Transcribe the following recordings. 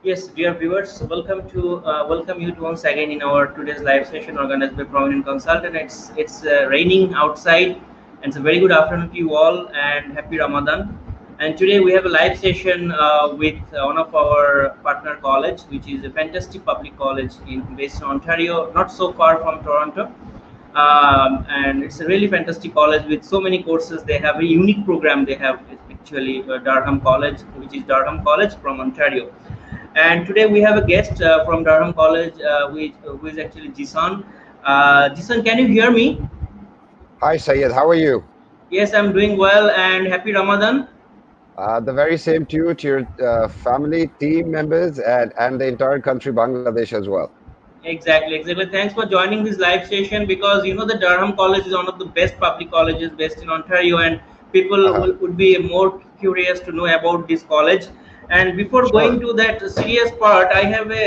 Yes, dear viewers, welcome you to once again in our today's live session organized by prominent consultant. It's raining outside, and it's a very good afternoon to you all, and happy Ramadan. And today we have a live session with one of our partner college, which is a fantastic public college based in Ontario, not so far from Toronto. And it's a really fantastic college with so many courses. They have a unique program. They have actually Durham College, which is Durham College from Ontario. And today we have a guest from Durham College, who is actually Jisan. Jisan, can you hear me? Hi, Sayed. How are you? Yes, I'm doing well, and happy Ramadan. The very same to you, to your family, team members, and the entire country, Bangladesh, as well. Exactly. Thanks for joining this live session because you know the Durham College is one of the best public colleges based in Ontario, and people Uh-huh. would be more curious to know about this college. And before Sure. going to that serious part, I have a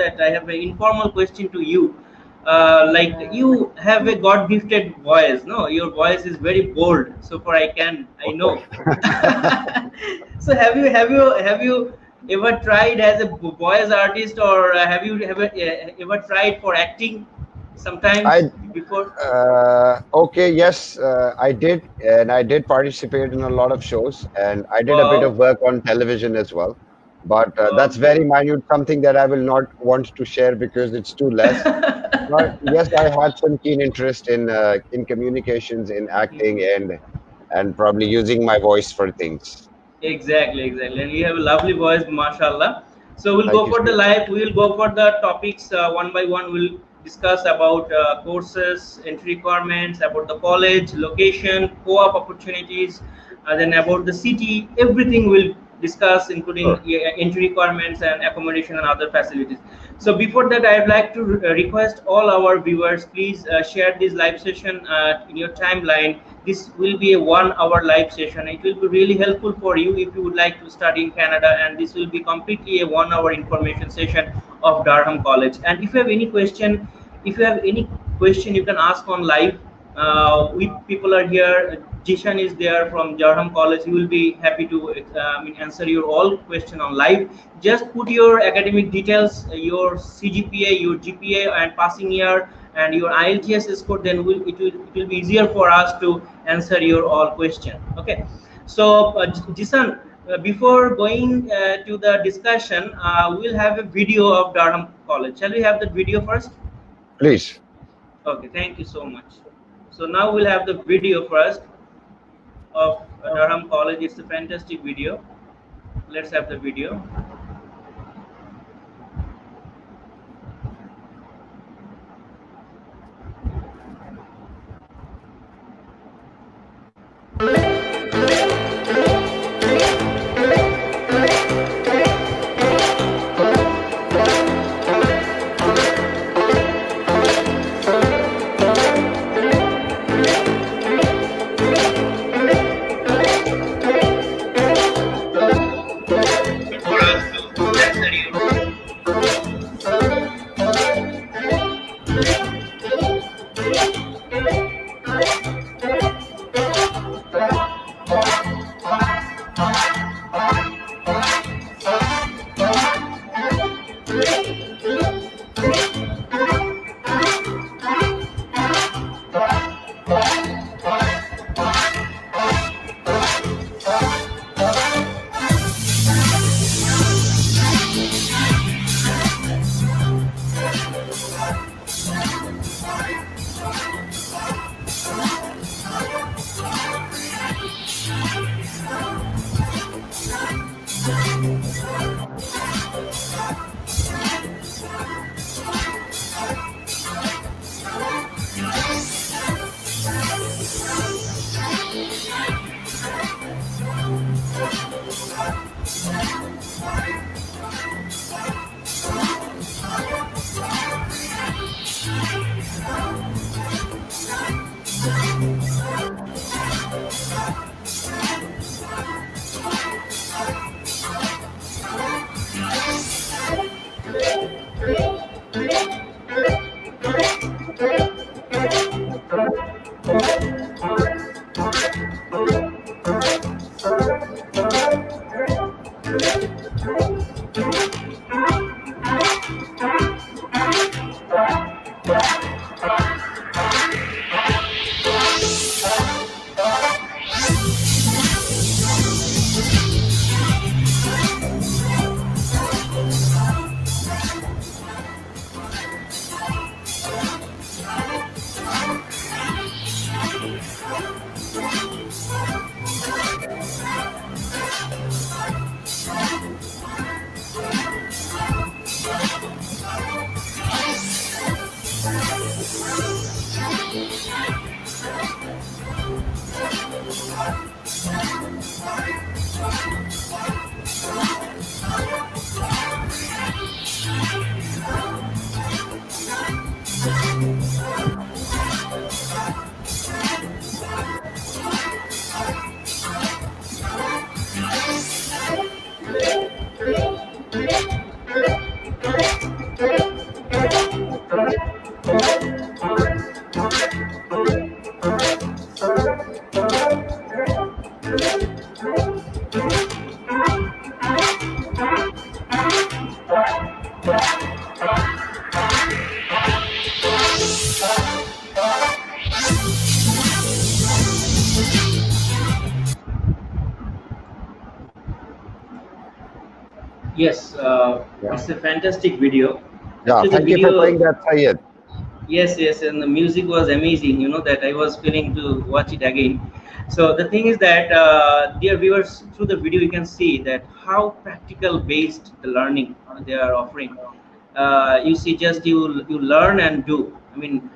that I have an informal question to you. Like you have a God gifted voice, no? Your voice is very bold. So far I Okay. know. So have you ever tried as a voice artist, or have you ever tried for acting sometimes I before? okay. Yes, I did, and I did participate in a lot of shows, and I did a bit of Wow. work on television as well. But that's Great. very minute, something that I will not want to share because it's too less. But yes, I had some keen interest in communications, in acting, and probably using my voice for things. Exactly. And you have a lovely voice, mashallah. So we'll Thank go you, for the Sayed. live. We'll go for the topics one by one. We'll discuss about courses, entry requirements, about the college, location, co-op opportunities, then about the city. Everything we'll discuss, including Sure. entry requirements and accommodation and other facilities. So before that, I'd like to request all our viewers, please share this live session in your timeline. This will be a 1 hour live session. It will be really helpful for you if you would like to study in Canada, and this will be completely a 1 hour information session of Durham College. And if you have any question, you can ask on live. We people are here. Jishan is there from Durham College. He will be happy to answer your all question on live. Just put your academic details, your CGPA, your GPA, and passing year, and your IELTS score. Then it will be easier for us to answer your all question. Okay. So Jisan, before going to the discussion, we'll have a video of Durham College. Shall we have the video first? Please. Okay, thank you so much. So now we'll have the video first of Durham College. It's a fantastic video. Let's have the video. For us to answer you. Yes, Yeah. it's a fantastic video. Yeah. Actually, the Thank you for playing video, that, Sayed. yes, yes, and the music was amazing. You know that I was feeling to watch it again. So the thing is that, dear viewers, through the video you can see that how practical based the learning they are offering. You see, just you learn and do. I mean,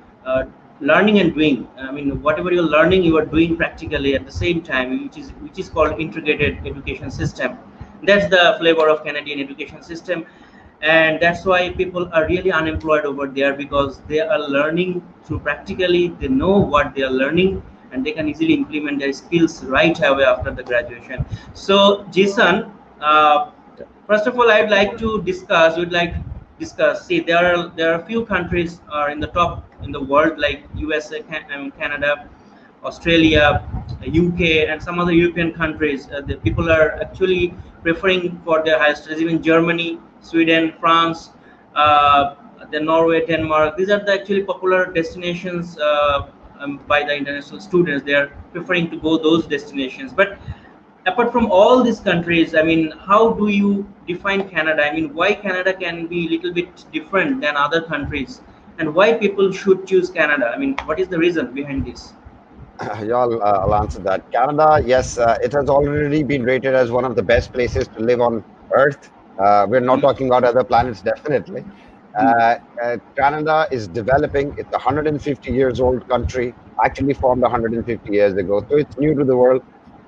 learning and doing. I mean, whatever you're learning, you are doing practically at the same time, which is called integrated education system. That's the flavor of Canadian education system, and that's why people are really unemployed over there, because they are learning through practically. They know what they are learning, and they can easily implement their skills right away after the graduation. So Jason, first of all, I'd like to discuss. Would like to discuss. See, there are a few countries are in the top in the world, like USA, Canada, Australia, UK, and some other European countries. The people are actually preferring for their higher studies. Even Germany, Sweden, France, the Norway, Denmark. These are the actually popular destinations by the international students. They are preferring to go those destinations. But apart from all these countries, I mean, how do you define Canada? I mean, why Canada can be a little bit different than other countries, and why people should choose Canada? I mean, what is the reason behind this? Yeah, I'll answer that. Canada, yes, it has already been rated as one of the best places to live on Earth. We're not talking about other planets, definitely. Canada is developing. It's a 150 years old country, actually formed 150 years ago. So it's new to the world,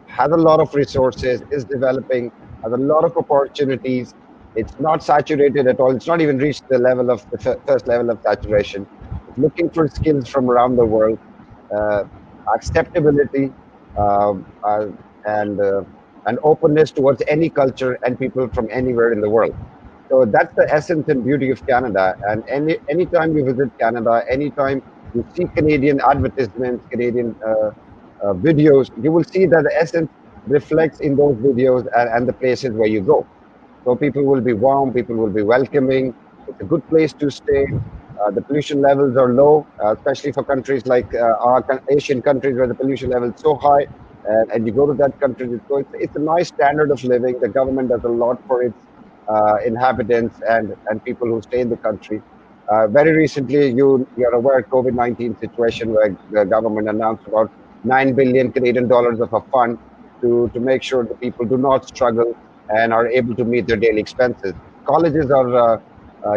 has a lot of resources, is developing, has a lot of opportunities. It's not saturated at all. It's not even reached the level of the first level of saturation. It's looking for skills from around the world. Uh, Acceptability, um, uh, and and openness towards any culture and people from anywhere in the world. So that's the essence and beauty of Canada. And anytime you visit Canada, anytime you see Canadian advertisements, Canadian videos, you will see that the essence reflects in those videos and the places where you go. So people will be warm, people will be welcoming. It's a good place to stay. The pollution levels are low, especially for countries like our Asian countries where the pollution level is so high. And you go to that country, so it's a nice standard of living. The government does a lot for its inhabitants and people who stay in the country. Very recently, you're aware COVID-19 situation where the government announced about 9 billion Canadian dollars of a fund to make sure the people do not struggle and are able to meet their daily expenses. Colleges are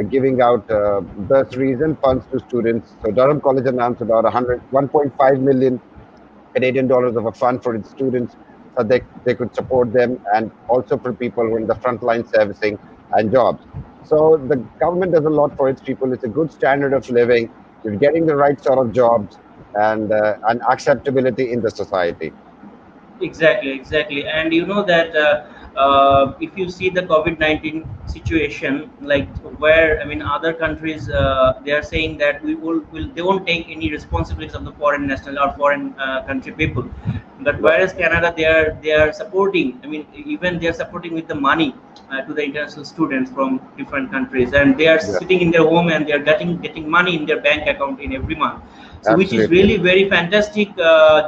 giving out bursaries and funds to students. So Durham College announced about 1.5 million Canadian dollars of a fund for its students so they could support them, and also for people who are in the frontline servicing and jobs. So the government does a lot for its people. It's a good standard of living. You're getting the right sort of jobs and acceptability in the society. Exactly, exactly. And you know that if you see the COVID-19 situation, like where, I mean, other countries, they are saying that will they won't take any responsibilities of the foreign national or foreign country people. But Yep. whereas Canada, they are supporting. I mean, even they are supporting with the money to the international students from different countries, and they are Yeah, sitting in their home and they are getting money in their bank account in every month. So which is absolutely. really very fantastic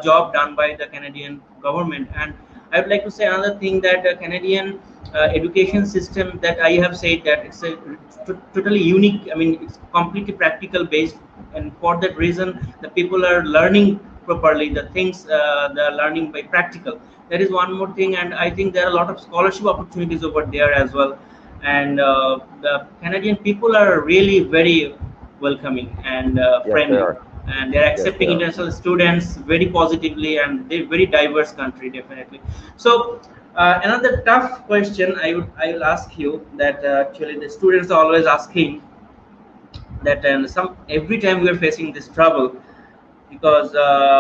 job done by the Canadian government. And I would like to say another thing, that Canadian education system, that I have said that it's a totally unique. I mean, it's completely practical based, and for that reason, the people are learning properly the things they are learning by practical. That is one more thing, and I think there are a lot of scholarship opportunities over there as well. And the Canadian people are really very welcoming and Yes, they friendly. are. and they're Yes, accepting international students very positively, and they're very diverse country definitely. So another tough question I will ask you, that actually the students are always asking that, and some every time we are facing this trouble, because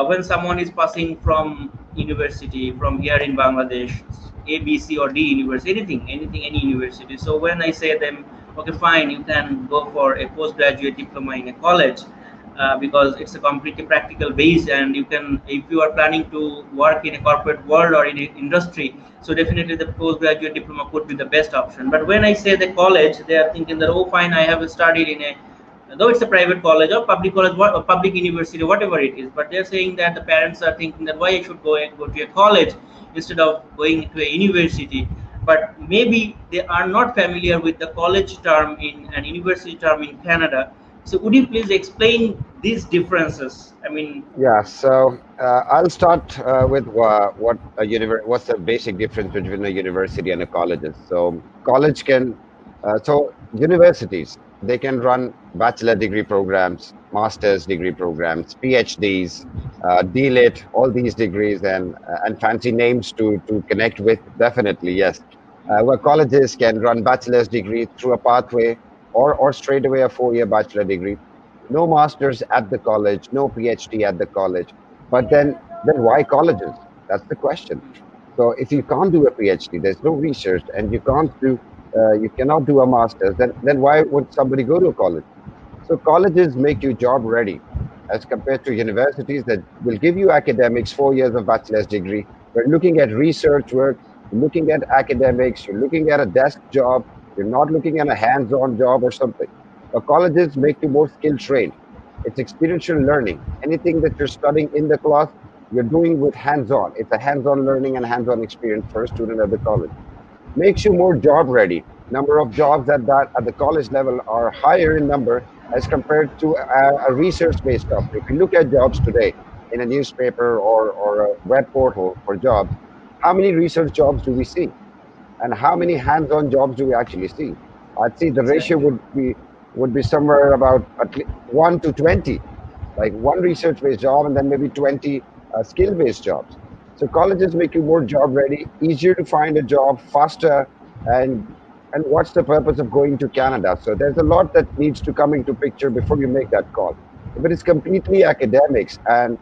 when someone is passing from university from here in Bangladesh, A, B, C, or D university, anything, any university. So when I say them, okay, fine, you can go for a postgraduate diploma in a college, because it's a completely practical base, and you can, if you are planning to work in a corporate world or in a industry, so definitely the postgraduate diploma could be the best option. But when I say the college, they are thinking that, oh, fine, I have studied in a, though it's a private college or public college, or public university, whatever it is, but they're saying that the parents are thinking that why I should go to a college instead of going to a university. But maybe they are not familiar with the college term in and university term in Canada. So would you please explain these differences? I mean, yeah. So I'll start with what's the basic difference between a university and a college. So college can, so universities, they can run bachelor degree programs, master's degree programs, PhDs, DLit, all these degrees, and fancy names to connect with. Definitely, yes. Where colleges can run bachelor's degree through a pathway, or straight away a 4-year bachelor degree. No masters at the college, no PhD at the college. But then why colleges? That's the question. So if you can't do a PhD, there's no research, and you cannot do a master's, then why would somebody go to a college? So colleges make you job ready, as compared to universities that will give you academics, 4 years of bachelor's degree. We're looking at research work, you're looking at academics, you're looking at a desk job, you're not looking at a hands-on job or something. Colleges make you more skill trained. It's experiential learning. Anything that you're studying in the class, you're doing with hands-on. It's a hands-on learning and hands-on experience for a student at the college. Makes you more job ready. Number of jobs at the college level are higher in number as compared to a research-based job. If you look at jobs today in a newspaper or a web portal for jobs, how many research jobs do we see? And how many hands-on jobs do we actually see? I'd say the ratio exactly. would be somewhere about 1 to 20, like one research-based job and then maybe 20 skill-based jobs. So colleges make you more job ready, easier to find a job, faster, and and what's the purpose of going to Canada? So there's a lot that needs to come into picture before you make that call. If it is completely academics and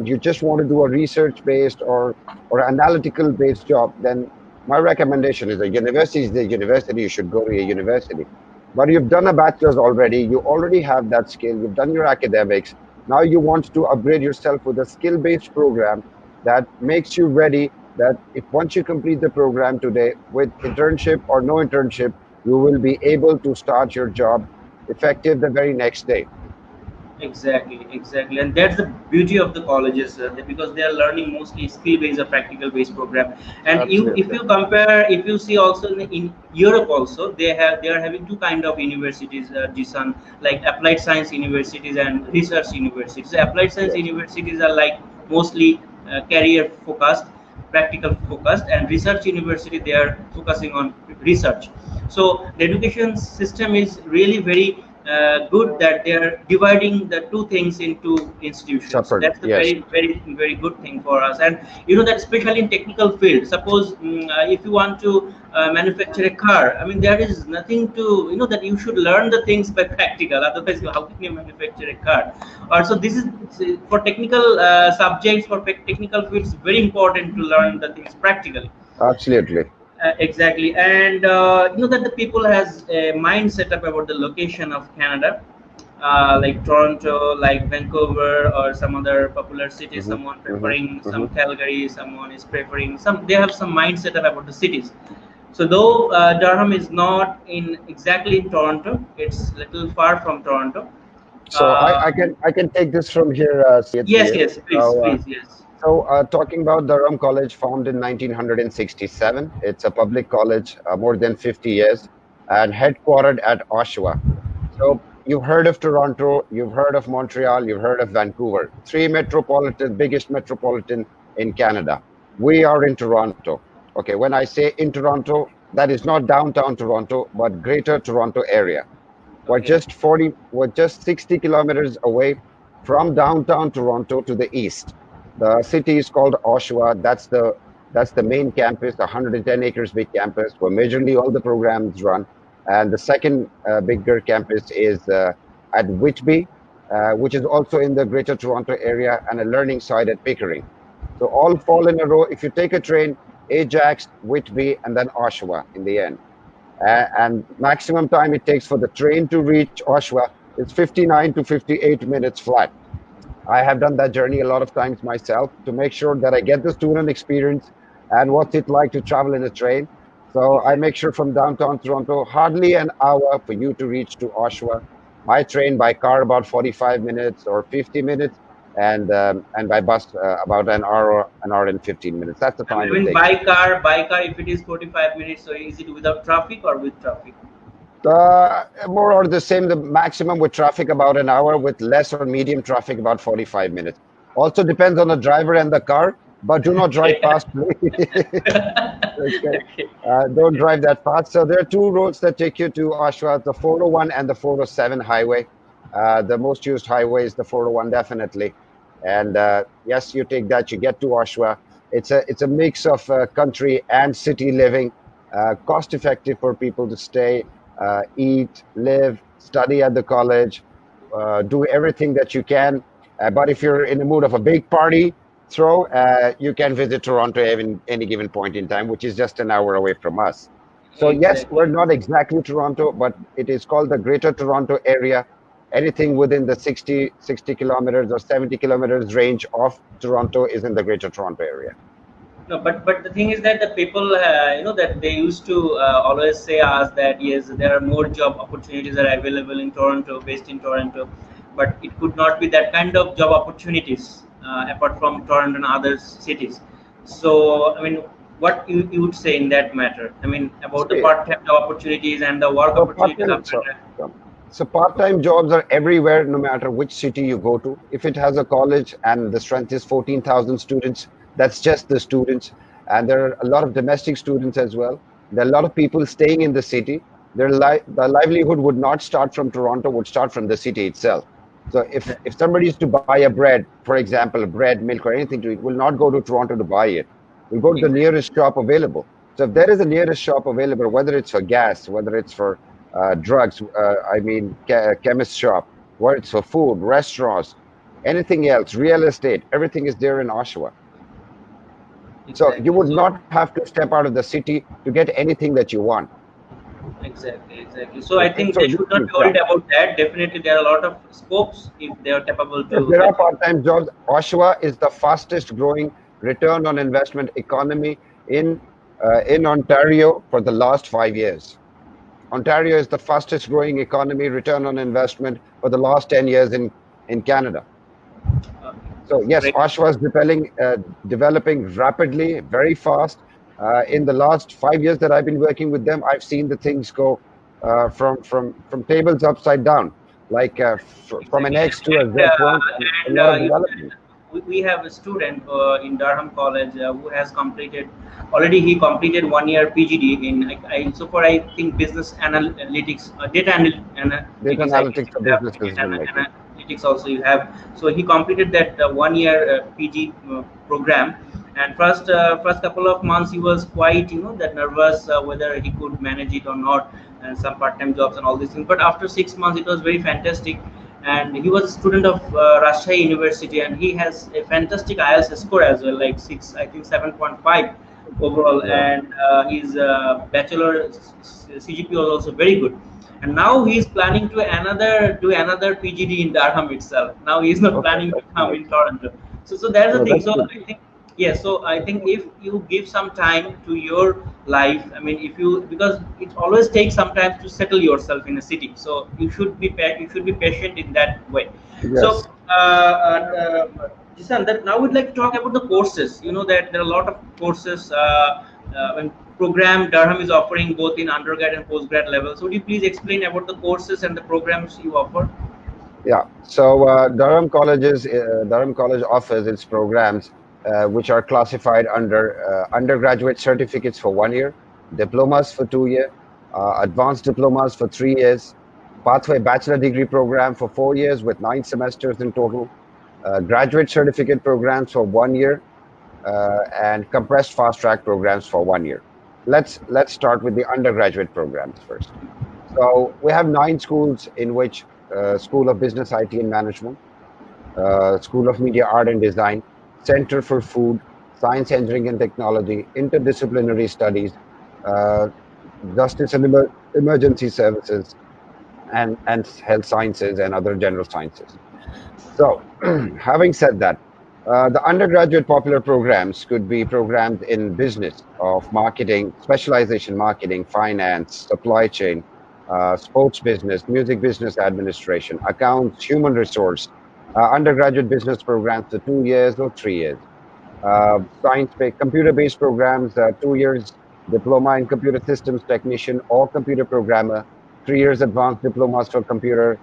you just want to do a research-based or analytical-based job, then my recommendation is a university is the university. You should go to a university. But you've done a bachelor's already. You already have that skill. You've done your academics. Now you want to upgrade yourself with a skill-based program that makes you ready. That if once you complete the program today with internship or no internship, you will be able to start your job effective the very next day. Exactly, exactly, and that's the beauty of the colleges, because they are learning mostly skill-based or practical-based program. And you, if Absolutely. you compare, if you see also in Europe also, they are having two kind of universities, Jisan, like applied science universities and research universities. So applied science Yes. universities are like mostly career focused, practical focused, and research university they are focusing on research. So the education system is really very good that they are dividing the two things into institutions. So Separate. that's a Yes. very good thing for us. And you know that especially in technical field, suppose if you want to manufacture a car, I mean there is nothing to, you know, that you should learn the things by practical, otherwise how can you manufacture a car? Also this is for technical subjects, for technical fields, very important to learn the things practically. Absolutely. Exactly, and you know that the people has a mind set up about the location of Canada, like Toronto, like Vancouver, or some other popular cities. Hmm. Someone Hmm. preferring Hmm. some Calgary, someone is preferring some. They have some mind set up about the cities. So though Durham is not in exactly in Toronto, it's little far from Toronto. So I Um, can I can take this from here, Syed for yes, you. yes, please, So please, yes. talking about Durham College, formed in 1967. It's a public college, more than 50 years, and headquartered at Oshawa. So you've heard of Toronto, you've heard of Montreal, you've heard of Vancouver, three biggest metropolitan in Canada. We are in Toronto. Okay, when I say in Toronto, that is not downtown Toronto, but Greater Toronto area. Okay, We're just 60 kilometers away from downtown Toronto to the east. The city is called Oshawa. That's the main campus, the 110 acres big campus where majorly all the programs run. And the second bigger campus is at Whitby, which is also in the Greater Toronto area, and a learning site at Pickering. So all fall in a row. If you take a train, Ajax, Whitby, and then Oshawa in the end. And maximum time it takes for the train to reach Oshawa is 59 to 58 minutes flat. I have done that journey a lot of times myself to make sure that I get the student experience and what's it like to travel in a train. So I make sure from downtown Toronto, hardly an hour for you to reach to Oshawa. My train by car about 45 minutes or 50 minutes, and by bus about an hour and 15 minutes. That's the I time it mean, takes. by car, if it is 45 minutes, so is it without traffic or with traffic? More or the same, the maximum with traffic about an hour, with less or medium traffic about 45 minutes. Also depends on the driver and the car, but do not drive fast, please. Okay. Okay. Don't drive that fast. So there are two roads that take you to Oshawa, the 401 and the 407 highway. The most used highway is the 401, definitely. And yes, you take that, you get to Oshawa. It's a mix of country and city living, cost effective for people to stay, eat, live, study at the college, do everything that you can. But if you're in the mood of a big party, you can visit Toronto any given point in time, which is just an hour away from us. So yes, Exactly. we're not exactly Toronto, but it is called the Greater Toronto Area. Anything within the 60 kilometers or 70 kilometers range of Toronto is in the Greater Toronto Area. No, but the thing is that the people, that they used to always say us that yes, there are more job opportunities are available in Toronto, based in Toronto, but it could not be that kind of job opportunities apart from Toronto and other cities. So, I mean, what you would say in that matter? I mean, about the See, part-time job opportunities and the work so opportunities part-time, of so, so so part-time jobs are everywhere, no matter which city you go to. If it has a college and the strength is 14,000 students, that's just the students. And there are a lot of domestic students as well. There are a lot of people staying in the city. The livelihood would not start from Toronto, would start from the city itself. So if somebody is to buy a bread, for example, bread, milk, or anything to eat, will not go to Toronto to buy it. We'll go to the Exactly. nearest shop available. So if there is a nearest shop available, whether it's for gas, whether it's for drugs, I mean, chemist shop, whether it's for food, restaurants, anything else, real estate, everything is there in Oshawa. So you Exactly. would So not have to step out of the city to get anything that you want. exactly. So I Okay, think so they should not be yeah. worried about that. Definitely, there are a lot of scopes if they are capable Yes, to there are get. part-time jobs. Oshawa is the fastest growing return on investment economy in Ontario for the last 5 years. Ontario is the fastest growing economy return on investment for the last 10 years in Canada. Okay, So that's yes, great. Oshawa is developing rapidly, very fast. In the last 5 years that I've been working with them, I've seen the things go from tables upside down, like from an Exactly. X to a Z point, and a And lot of even development. we have a student in Durham College who has completed already. He completed 1 year PGD in so far I think business analytics, Data analytics. I guess analytics you for have business decision making. analytics also you have. So he completed that 1 year PG program. And first couple of months he was quite that nervous whether he could manage it or not, and some part-time jobs and all these things. But after 6 months it was very fantastic, and he was a student of Rajshahi University, and he has a fantastic IELTS score as well, like six, I think 7.5 overall, Yeah. and his bachelor CGP was also very good. And now he is planning to another PGD in Durham itself. Now he is not Okay, planning to that's come nice. in Toronto. So that's the No, thing. that's So good. I think yes. So I think if you give some time to your life, I mean, if you because it always takes some time to settle yourself in a city. So you should be patient in that way. So Yes. Jisan, that now we'd like to talk about the courses. You know that there are a lot of courses. When program Durham is offering both in undergrad and postgrad level. So would you please explain about the courses and the programs you offer? Yeah. So Durham College offers its programs, which are classified under undergraduate certificates for 1 year, diplomas for 2 years, advanced diplomas for 3 years, pathway bachelor degree program for 4 years with 9 semesters in total, graduate certificate programs for 1 year, and compressed fast track programs for 1 year. Let's start with the undergraduate programs first. So we have 9 schools in which School of Business, IT and Management, School of Media, Art and Design, Center for Food, Science, Engineering and Technology, Interdisciplinary Studies, uh, Justice and Emergency Services, and Health Sciences and other general sciences. So, having said that, the undergraduate popular programs could be programs in business of marketing, specialization marketing, finance, supply chain, sports business, music business administration, accounts, human resource, undergraduate business programs for 2 years or 3 years, science-based, computer-based programs, 2 years diploma in computer systems technician or computer programmer, 3 years advanced diplomas for computer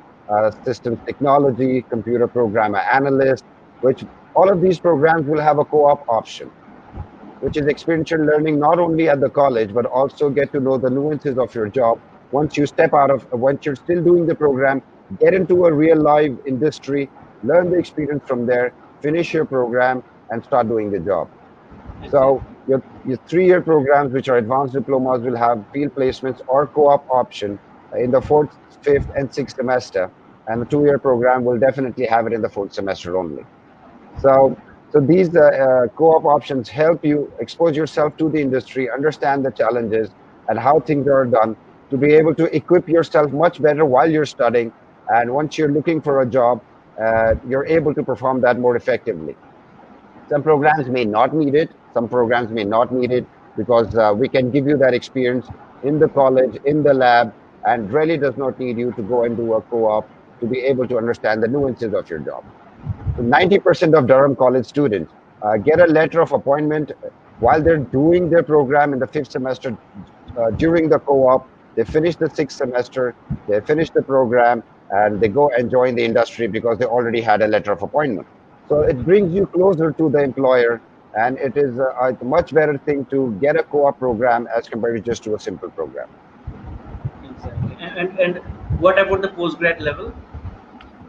systems technology, computer programmer analyst, which all of these programs will have a co-op option, which is experiential learning not only at the college, but also get to know the nuances of your job. Once you're still doing the program, get into a real live industry, learn the experience from there, finish your program, and start doing the job. So your 3 year programs, which are advanced diplomas, will have field placements or co-op option in the fourth, fifth, and sixth semester, and the 2 year program will definitely have it in the fourth semester only. So, so these co-op options help you expose yourself to the industry, understand the challenges and how things are done, to be able to equip yourself much better while you're studying. And once you're looking for a job, you're able to perform that more effectively. Some programs may not need it. Some programs may not need it because we can give you that experience in the college, in the lab, and really does not need you to go and do a co-op to be able to understand the nuances of your job. So 90% of Durham College students get a letter of appointment while they're doing their program in the fifth semester during the co-op. They finish the sixth semester, they finish the program, and they go and join the industry because they already had a letter of appointment. So it brings you closer to the employer, and it is a much better thing to get a co-op program as compared to just to a simple program. Exactly. And what about the postgrad level?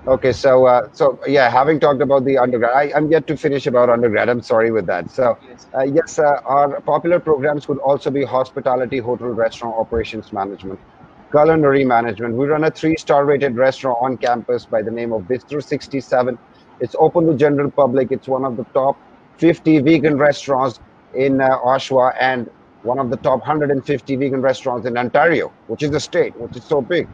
Okay, so yeah, having talked about the undergrad, I'm yet to finish about undergrad. I'm sorry with that. So Yes. yes, our popular programs could also be hospitality, hotel, restaurant operations management, culinary management. We run a 3-star rated restaurant on campus by the name of Bistro 67. It's open to general public. It's one of the top 50 vegan restaurants in Oshawa and one of the top 150 vegan restaurants in Ontario, which is a state, which is so big.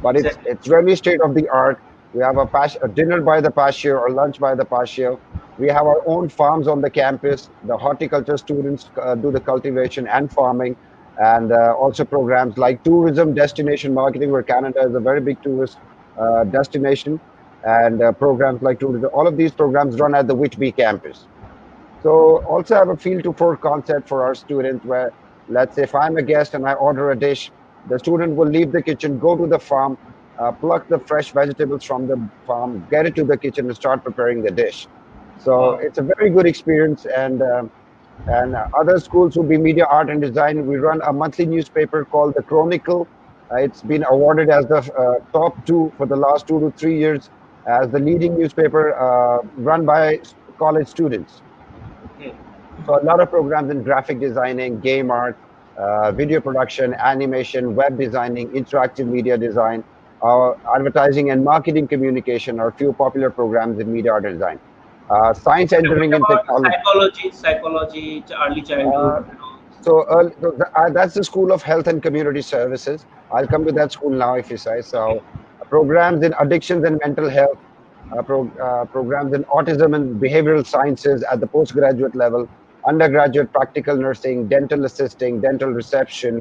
But Exactly. it's really state of the art. We have a dinner by the patio or lunch by the patio. We have our own farms on the campus. The horticulture students do the cultivation and farming, and also programs like tourism destination marketing, where Canada is a very big tourist destination, and programs like tourism. All of these programs run at the Whitby campus. So also have a feel to fork concept for our students where, let's say if I'm a guest and I order a dish, the student will leave the kitchen, go to the farm, pluck the fresh vegetables from the farm, get it to the kitchen and start preparing the dish. So Wow. it's a very good experience. And other schools would be media, art and design. We run a monthly newspaper called The Chronicle. It's been awarded as the top 2 for the last 2 to 3 years as the leading newspaper run by college students. Okay. So a lot of programs in graphic designing, game art, video production, animation, web designing, interactive media design, advertising and marketing communication are few popular programs in media art and design. Science, What engineering, and about technology. psychology, early childhood? Uh, that's the School of Health and Community Services. I'll come to that school now if you say Okay. so. Programs in addictions and mental health, programs in autism and behavioral sciences at the postgraduate level, undergraduate practical nursing, dental assisting, dental reception,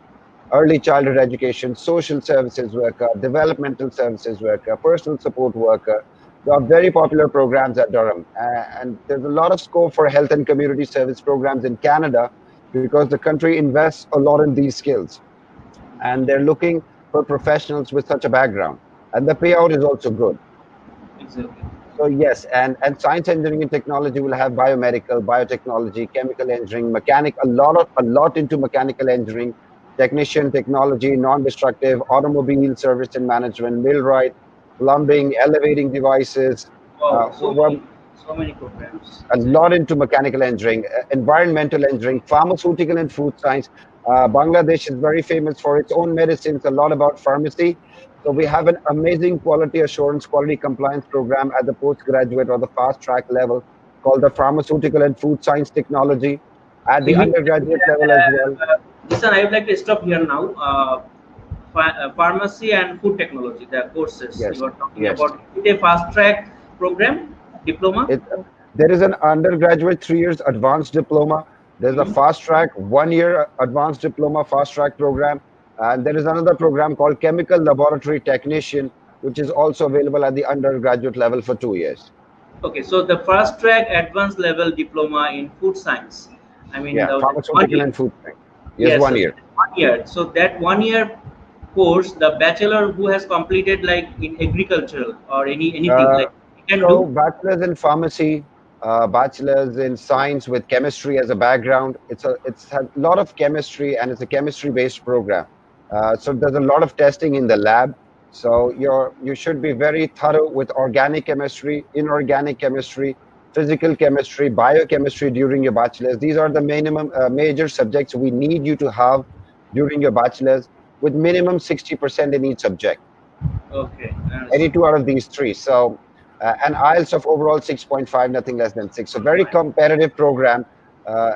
early childhood education, social services worker, developmental services worker, personal support worker. There are very popular programs at Durham, and there's a lot of scope for health and community service programs in Canada because the country invests a lot in these skills, and they're looking for professionals with such a background, and the payout is also good. Exactly. So yes, and science, engineering, and technology will have biomedical, biotechnology, chemical engineering, a lot into mechanical engineering, technician, technology, non-destructive, automobile service and management, millwright, plumbing, elevating devices. Wow, We're so many programs. a lot into mechanical engineering, environmental engineering, pharmaceutical and food science. Bangladesh is very famous for its own medicines, a lot about pharmacy. So we have an amazing quality assurance, quality compliance program at the postgraduate or the fast track level called the pharmaceutical and food science technology. At the You mean undergraduate level as well. listen, I would like to stop here now. Pharmacy and food technology, the courses Yes, you are talking yes. about. Is it a fast track program, diploma? It, there is an undergraduate 3 years advanced diploma. There's a Mhm. fast track 1 year advanced diploma fast track program. And there is another program called chemical laboratory technician, which is also available at the undergraduate level for 2 years. Okay, so the fast track advanced level diploma in food science. I mean, Yeah, the 1 year. pharmaceutical and food science. Yes, Yes, one so year. 1 year. So that 1 year course, the bachelor who has completed like in agricultural or anything Uh, like he can so, do. bachelor's in pharmacy, bachelor's in science with chemistry as a background. It's a lot of chemistry and it's a chemistry based program. So there's a lot of testing in the lab. So you should be very thorough with organic chemistry, inorganic chemistry, physical chemistry, biochemistry during your bachelor's. These are the minimum major subjects we need you to have during your bachelor's, with minimum 60% in each subject, Okay, I any understand. two out of these three. So, an IELTS of overall 6.5, nothing less than 6. So, very competitive program,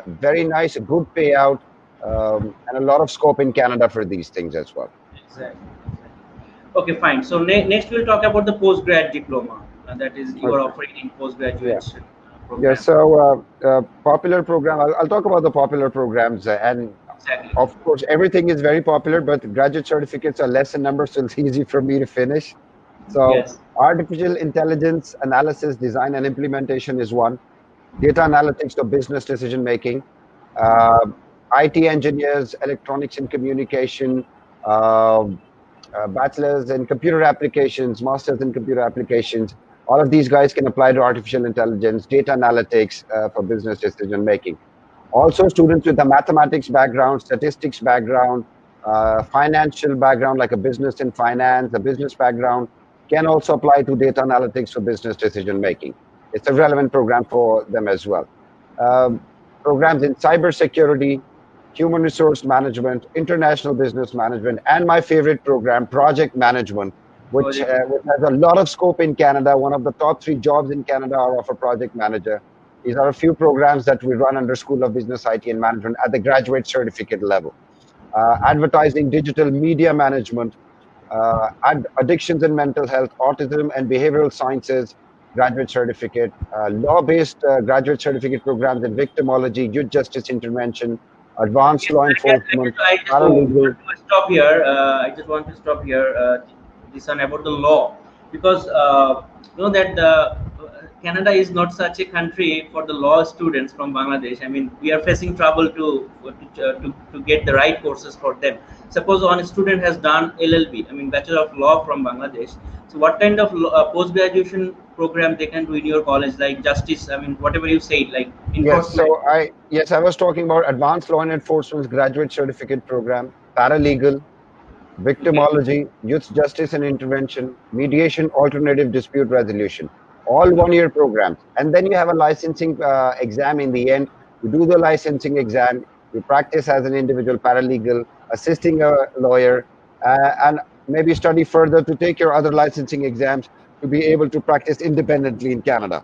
very nice, good payout, and a lot of scope in Canada for these things as well. Exactly. Okay, fine. So next we'll talk about the post-grad diploma, that is you are Okay. offering in Yeah. postgraduate Yeah. program. So, popular program, I'll talk about the popular programs. And Exactly. of course, everything is very popular, but graduate certificates are less in number, so it's easy for me to finish. So, Yes. artificial intelligence analysis, design, and implementation is one. Data analytics or business decision making, uh, IT engineers, electronics and communication, uh, bachelor's in computer applications, master's in computer applications. All of these guys can apply to artificial intelligence, data analytics for business decision making. Also, students with a mathematics background, statistics background, financial background like a business in finance, a business background, can also apply to data analytics for business decision making. It's a relevant program for them as well. Um, Programs in cybersecurity, human resource management, international business management, and my favorite program, project management, Project. which has a lot of scope in Canada. One of the top 3 jobs in Canada are of a project manager. These are a few programs that we run under School of Business, IT, and Management at the graduate certificate level. Advertising, digital media management, addictions and mental health, autism and behavioral sciences graduate certificate, law-based graduate certificate programs in victimology, youth justice intervention, advanced Yes, law enforcement, I just paralegal. want to stop here. I just want to stop here. This one about the law, because you know that the Canada is not such a country for the law students from Bangladesh. I mean, we are facing trouble to get the right courses for them. Suppose one student has done LLB, I mean Bachelor of Law from Bangladesh. So, what kind of post graduation program they can do in your college, like justice? I mean, whatever you say, like Yes, enforcement. I was talking about advanced law and enforcement's graduate certificate program, paralegal, Okay. victimology, youth justice and intervention, mediation, alternative dispute resolution, all 1 year programs. And then you have a licensing exam in the end. You do the licensing exam, you practice as an individual paralegal, assisting a lawyer, and maybe study further to take your other licensing exams to be able to practice independently in Canada.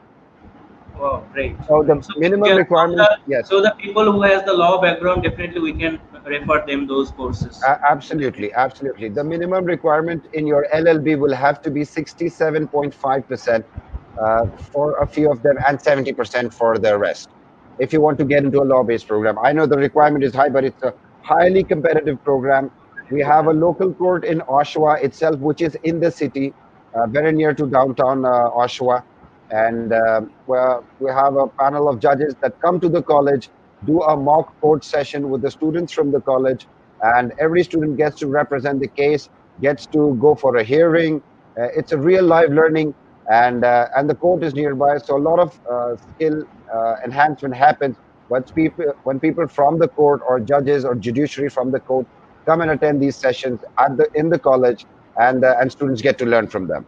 Oh, great, So great. the So, minimum yeah, requirement, yes. so the people who has the law background, definitely we can refer them those courses. Absolutely, absolutely. The minimum requirement in your LLB will have to be 67.5% for a few of them and 70% for the rest. If you want to get into a law-based program, I know the requirement is high, but it's a highly competitive program. We have a local court in Oshawa itself, which is in the city, very near to downtown Oshawa. And where we have a panel of judges that come to the college, do a mock court session with the students from the college, and every student gets to represent the case, gets to go for a hearing. It's a real live learning, and the court is nearby, so a lot of skill enhancement happens when people from the court or judges or judiciary from the court come and attend these sessions in the college, and students get to learn from them.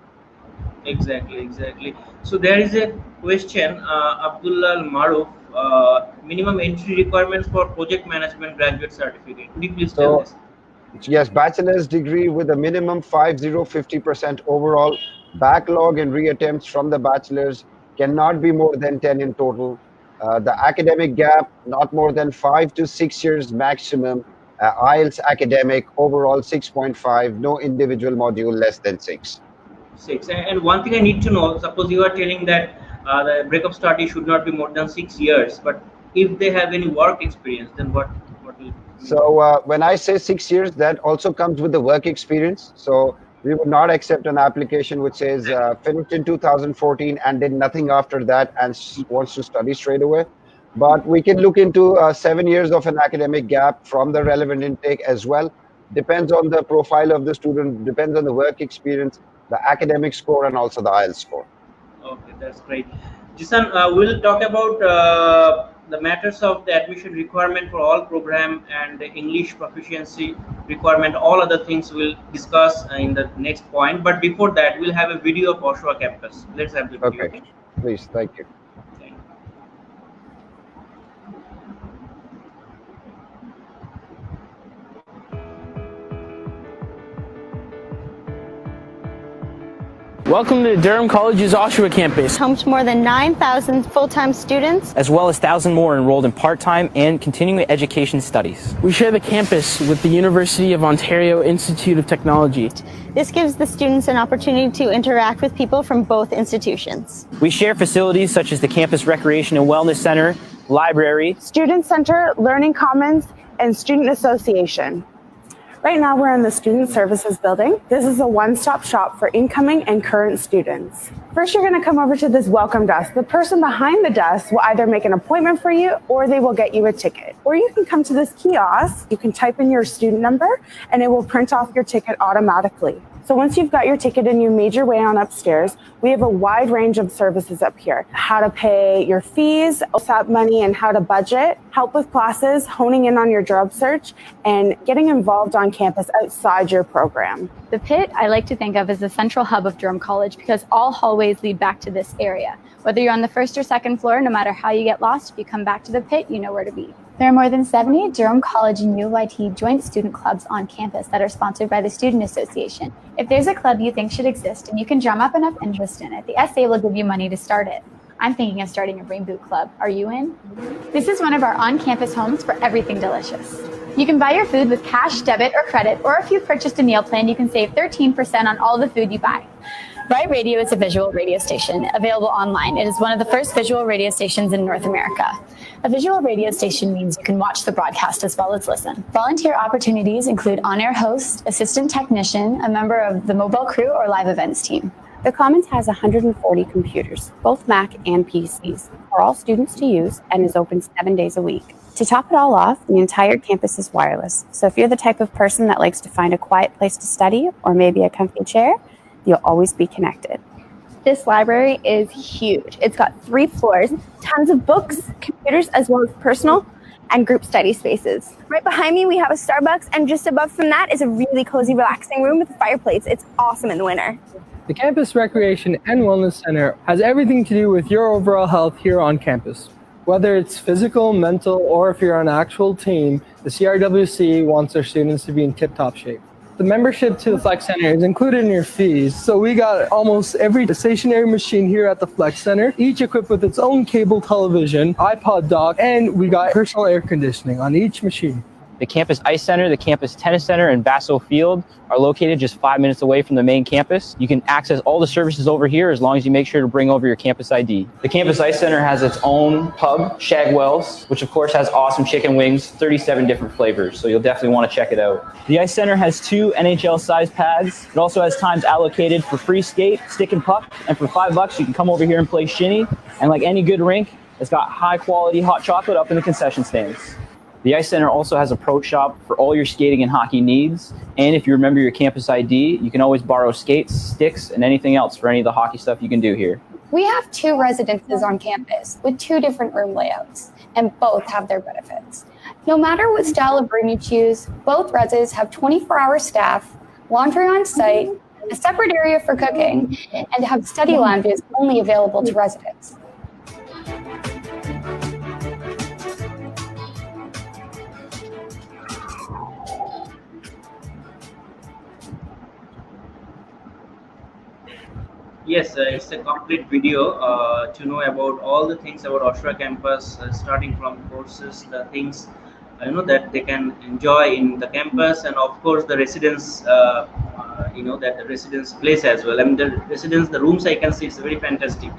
Exactly. So there is a question, Abdullah Maruf, minimum entry requirements for project management graduate certificate. Could you please tell this? Yes, bachelor's degree with a minimum 50% overall. Backlog and reattempts from the bachelor's cannot be more than 10 in total. The academic gap, not more than 5 to 6 years maximum. IELTS academic, overall 6.5, no individual module less than 6. 6. And one thing I need to know, suppose you are telling that the breakup study should not be more than 6 years, but if they have any work experience, then what will... So when I say 6 years, that also comes with the work experience. So we would not accept an application which says finished in 2014 and did nothing after that and wants to study straight away. But we can look into 7 years of an academic gap from the relevant intake as well. Depends on the profile of the student, depends on the work experience, the academic score, and also the IELTS score. Okay, that's great. Jisan, we'll talk about the matters of the admission requirement for all program and the English proficiency requirement. All other things we'll discuss in the next point. But before that, we'll have a video of Oshawa campus. Let's have the video. Okay. Please, thank you. Welcome to Durham College's Oshawa campus. Home to more than 9,000 full-time students, as well as 1,000 more enrolled in part-time and continuing education studies. We share the campus with the University of Ontario Institute of Technology. This gives the students an opportunity to interact with people from both institutions. We share facilities such as the Campus Recreation and Wellness Center, library, Student Center, Learning Commons, and Student Association. Right now we're in the Student Services building. This is a one-stop shop for incoming and current students. First, you're going to come over to this welcome desk. The person behind the desk will either make an appointment for you or they will get you a ticket. Or you can come to this kiosk. You can type in your student number and it will print off your ticket automatically. So once you've got your ticket and you made your way on upstairs, we have a wide range of services up here. How to pay your fees, OSAP money and how to budget, help with classes, honing in on your job search, and getting involved on campus outside your program. The pit I like to think of as the central hub of Durham College because all hallways lead back to this area. Whether you're on the first or second floor, no matter how you get lost, if you come back to the pit, you know where to be. There are more than 70 Durham College and UYT joint student clubs on campus that are sponsored by the Student Association. If there's a club you think should exist and you can drum up enough interest in it, the SA will give you money to start it. I'm thinking of starting a Rain Boot Club. Are you in? This is one of our on-campus homes for everything delicious. You can buy your food with cash, debit, or credit, or if you've purchased a meal plan, you can save 13% on all the food you buy. Riot Radio is a visual radio station available online. It is one of the first visual radio stations in North America. A visual radio station means you can watch the broadcast as well as listen. Volunteer opportunities include on-air host, assistant technician, a member of the mobile crew, or live events team. The Commons has 140 computers, both Mac and PCs, for all students to use and is open 7 days a week. To top it all off, the entire campus is wireless. So if you're the type of person that likes to find a quiet place to study or maybe a comfy chair, you'll always be connected. This library is huge. It's got 3 floors, tons of books, computers, as well as personal and group study spaces. Right behind me, we have a Starbucks, and just above from that is a really cozy, relaxing room with a fireplace. It's awesome in the winter. The Campus Recreation and Wellness Center has everything to do with your overall health here on campus. Whether it's physical, mental, or if you're on an actual team, the CRWC wants their students to be in tip-top shape. The membership to the Flex Center is included in your fees, so we got almost every stationary machine here at the Flex Center, each equipped with its own cable television, iPod dock, and we got personal air conditioning on each machine. The Campus Ice Center, the Campus Tennis Center, and Basso Field are located just 5 minutes away from the main campus. You can access all the services over here as long as you make sure to bring over your campus ID. The Campus Ice Center has its own pub, Shagwell's, which of course has awesome chicken wings, 37 different flavors, so you'll definitely want to check it out. The Ice Center has 2 NHL-sized pads. It also has times allocated for free skate, stick and puck, and for $5 you can come over here and play shinny. And like any good rink, it's got high-quality hot chocolate up in the concession stands. The Ice Center also has a pro shop for all your skating and hockey needs. And if you remember your campus ID, you can always borrow skates, sticks, and anything else for any of the hockey stuff you can do here. We have 2 residences on campus with 2 different room layouts, and both have their benefits. No matter what style of room you choose, both reses have 24-hour staff, laundry on site, a separate area for cooking, and have study lounges only available to residents. Yes, it's a complete video to know about all the things about Oshra campus, starting from courses, the things that they can enjoy in the campus, and of course the residence, that the residence place as well. I mean, the residence, the rooms I can see, it's very fantastic.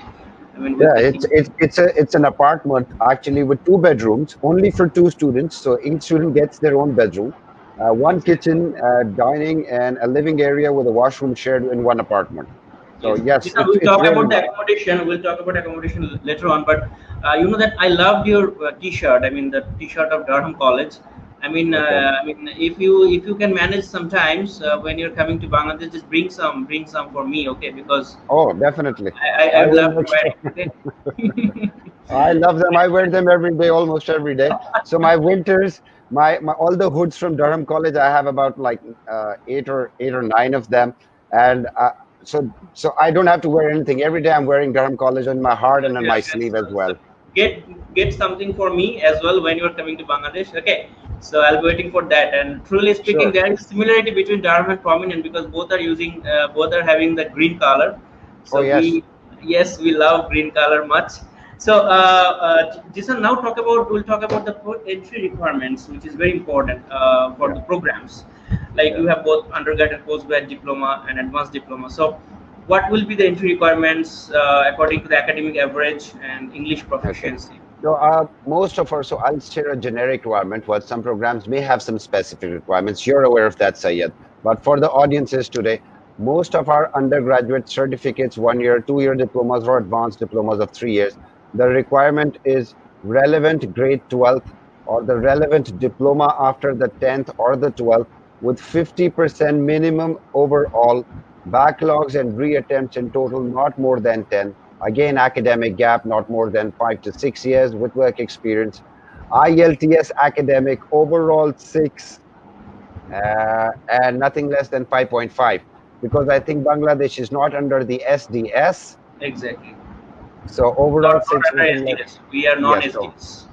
I mean, Yeah, it's an apartment actually with 2 bedrooms, only for 2 students. So each student gets their own bedroom, 1 kitchen, dining, and a living area with a washroom shared in 1 apartment. So yes, We'll it's talk really about the nice. accommodation. We'll talk about accommodation later on. But you know that I loved your T-shirt. I mean, the T-shirt of Durham College. Okay. If you can manage sometimes when you're coming to Bangladesh, just bring some for me, okay? Because Oh, definitely. I would will love to make wear sure. it. Okay? I love them. I wear them every day, almost every day. So my winters, my all the hoods from Durham College, I have about like 8 or 9 of them, and so I don't have to wear anything. Every day I'm wearing Durham College on my heart and on my sleeve as well. So get something for me as well when you're coming to Bangladesh. Okay, so I'll be waiting for that. And truly speaking, Sure. there is similarity between Durham and Prominent because both are having the green color. So Oh yes. we love green color much. So Jason, we'll talk about the entry requirements, which is very important for Yeah. the programs. Like you have both undergrad and postgrad diploma and advanced diploma. So what will be the entry requirements according to the academic average and English Okay. proficiency? So so I'll share a generic requirement, while some programs may have some specific requirements. You're aware of that, Sayed. But for the audiences today, most of our undergraduate certificates, 1 year, 2 year diplomas, or advanced diplomas of 3 years, the requirement is relevant grade 12th or the relevant diploma after the 10th or the 12th with 50% minimum overall, backlogs and reattempts in total not more than 10. Again, academic gap not more than 5 to 6 years with work experience. IELTS academic overall 6 and nothing less than 5.5, because I think Bangladesh is not under the SDS. Exactly. So overall Not 6, under nothing less. SDS. We are Yes. non-SDS.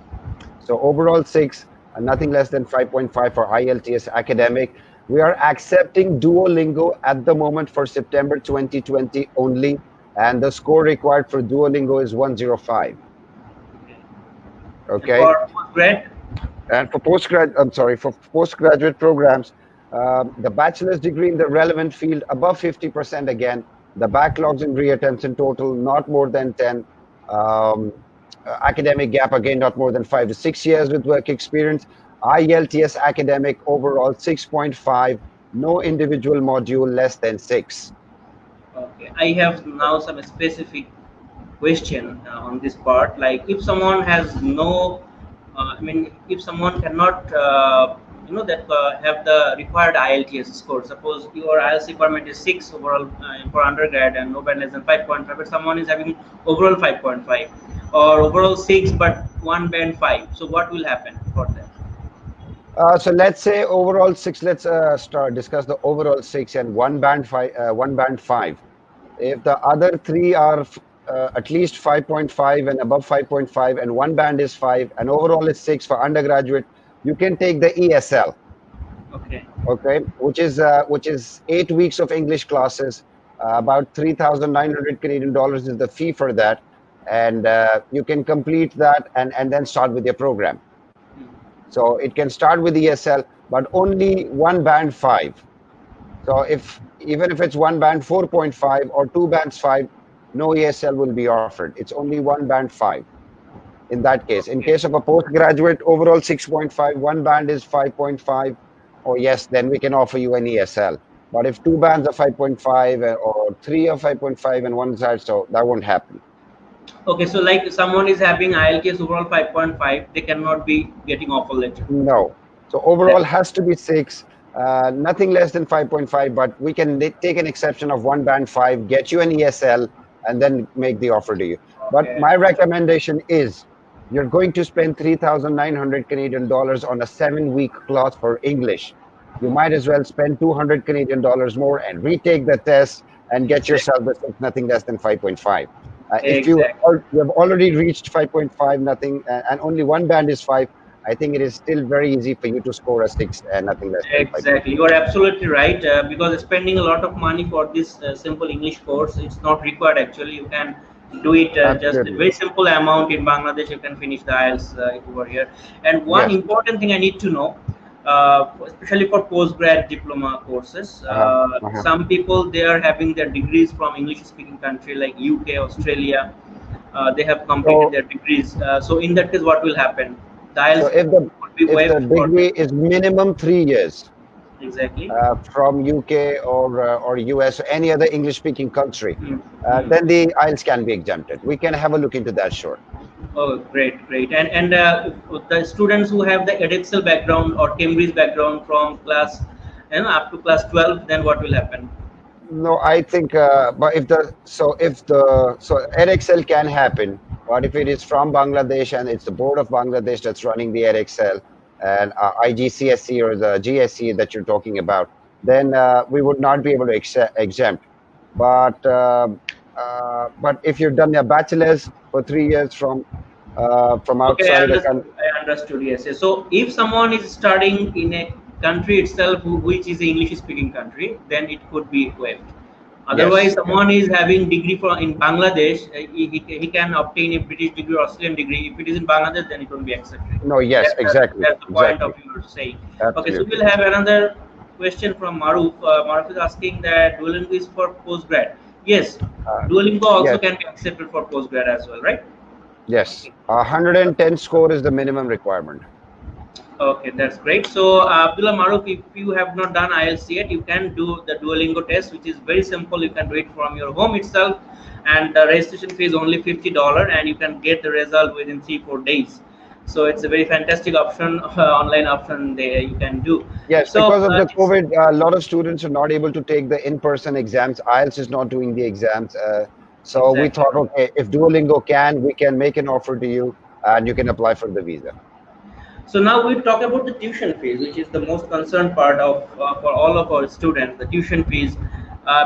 So overall 6 and nothing less than 5.5 for IELTS academic. We are accepting Duolingo at the moment for September 2020 only, and the score required for Duolingo is 105. Okay. For postgrad, And for for postgraduate programs, the bachelor's degree in the relevant field above 50% again, the backlogs and reattempts in total not more than 10, academic gap again not more than 5 to 6 years with work experience, IELTS academic overall 6.5, no individual module less than 6. okay. I have now some specific question on this part. Like, if someone has no, if someone cannot, have the required IELTS score. Suppose your IELTS requirement is 6 overall for undergrad and no band less than 5.5, but someone is having overall 5.5 or overall 6 but one band 5. So what will happen for that? So let's say overall 6. Let's discuss the overall 6 and one band 5. If the other 3 are at least 5.5 and above 5.5, and one band is 5, and overall is 6 for undergraduate, you can take the ESL. Okay, which is 8 weeks of English classes, about 3,900 Canadian dollars is the fee for that, and you can complete that and then start with your program. So it can start with ESL, but only one band 5. So even if it's one band 4.5 or 2 bands 5, no ESL will be offered. It's only one band 5. In that case, in case of a postgraduate, overall 6.5, one band is 5.5. Oh yes, then we can offer you an ESL. But if 2 bands are 5.5 or 3 are 5.5 and one side, so that won't happen. Okay, so like someone is having IELTS overall 5.5, they cannot be getting offer letter. No. So overall has to be 6, nothing less than 5.5, but we can take an exception of one band 5, get you an ESL, and then make the offer to you. But my recommendation is you're going to spend 3,900 Canadian dollars on a 7-week class for English. You might as well spend 200 Canadian dollars more and retake the test and get Exactly. yourself nothing less than 5.5. If Exactly. you have already reached 5.5 nothing and only one band is 5, I think it is still very easy for you to score a 6 and nothing less than 5. Exactly, you are absolutely right. Because spending a lot of money for this simple English course, it's not required actually. You can do it just a Absolutely. very simple amount in Bangladesh. You can finish the IELTS if you are here. And one Yes. important thing I need to know, especially for post-grad diploma courses, Uh-huh. Uh-huh. some people they are having their degrees from English-speaking country like UK, Australia. They have completed So, their degrees. So in that case, what will happen? The so IELTS would be if the waived for degree them. is minimum 3 years, Exactly. from UK or US or any other English-speaking country, Mm, mm. then the IELTS can be exempted. We can have a look into that, sure. Oh, great, great. And the students who have the Edexcel background or Cambridge background from class, up to class 12, then what will happen? No, I think, but if the EdXL can happen, but if it is from Bangladesh and it's the board of Bangladesh that's running the EdXL and IGCSE or the GSE that you're talking about, then we would not be able to exempt. But if you've done a bachelor's for 3 years from Okay, outside a country, I understood. Yes, yes. So if someone is studying in a country itself, which is an English-speaking country, then it could be waived. Otherwise, yes, yes. someone is having degree from in Bangladesh, he can obtain a British degree or Australian degree. If it is in Bangladesh, then it will be accepted. No, yes, exactly, That's the point exactly, of your saying. Okay, so absolutely. we'll have another question from Maruf. Maruf is asking that Duolingo is for postgrad. Yes, Uh, Duolingo also yes. can be accepted for postgrad as well, right? Yes, 110 score is the minimum requirement. Okay, that's great. So, Abdullah Maruf, if you have not done IELTS yet, you can do the Duolingo test, which is very simple. You can do it from your home itself, and the registration fee is only $50, and you can get the result within 3-4 days. So, it's a very fantastic option, online option there you can do. Yes, So, because of the COVID, a lot of students are not able to take the in-person exams. IELTS is not doing the exams. So we exactly. thought, okay, if Duolingo can, we can make an offer to you and you can apply for the visa. So now we talk about the tuition fees, which is the most concerned part of for all of our students. The tuition fees,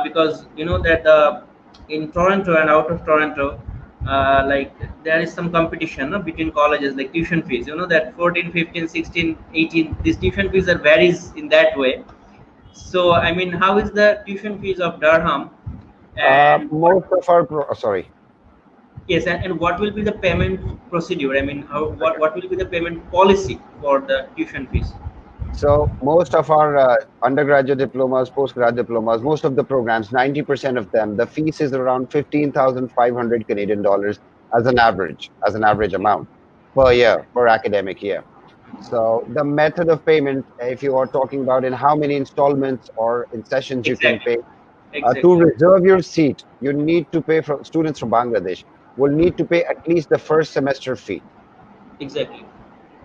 because you know that in Toronto and out of Toronto, like there is some competition, no, between colleges, like tuition fees. You know that 14, 15, 16, 18, these tuition fees are varies in that way. So I mean, how is the tuition fees of Durham, and what? Most of our, sorry. Yes, and what will be the payment procedure? I mean, what will be the payment policy for the tuition fees? So most of our undergraduate diplomas, postgrad diplomas, most of the programs, 90% of them, the fees is around 15,500 Canadian dollars as an average amount per year, per academic year. So the method of payment, if you are talking about in how many installments or in sessions you can Exactly, pay, to exactly, reserve your seat, you need to pay for students from Bangladesh will need to pay at least the first semester fee. exactly.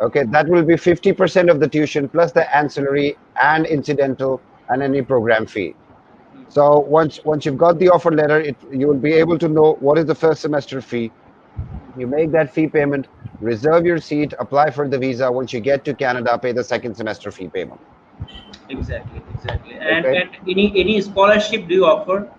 Okay, that will be 50% of the tuition plus the ancillary and incidental and any program fee. So once you've got the offer letter, you will be able to know what is the first semester fee. You make that fee payment, reserve your seat, apply for the visa. Once you get to Canada, pay the second semester fee payment. Exactly, exactly. Okay. And any scholarship do you offer?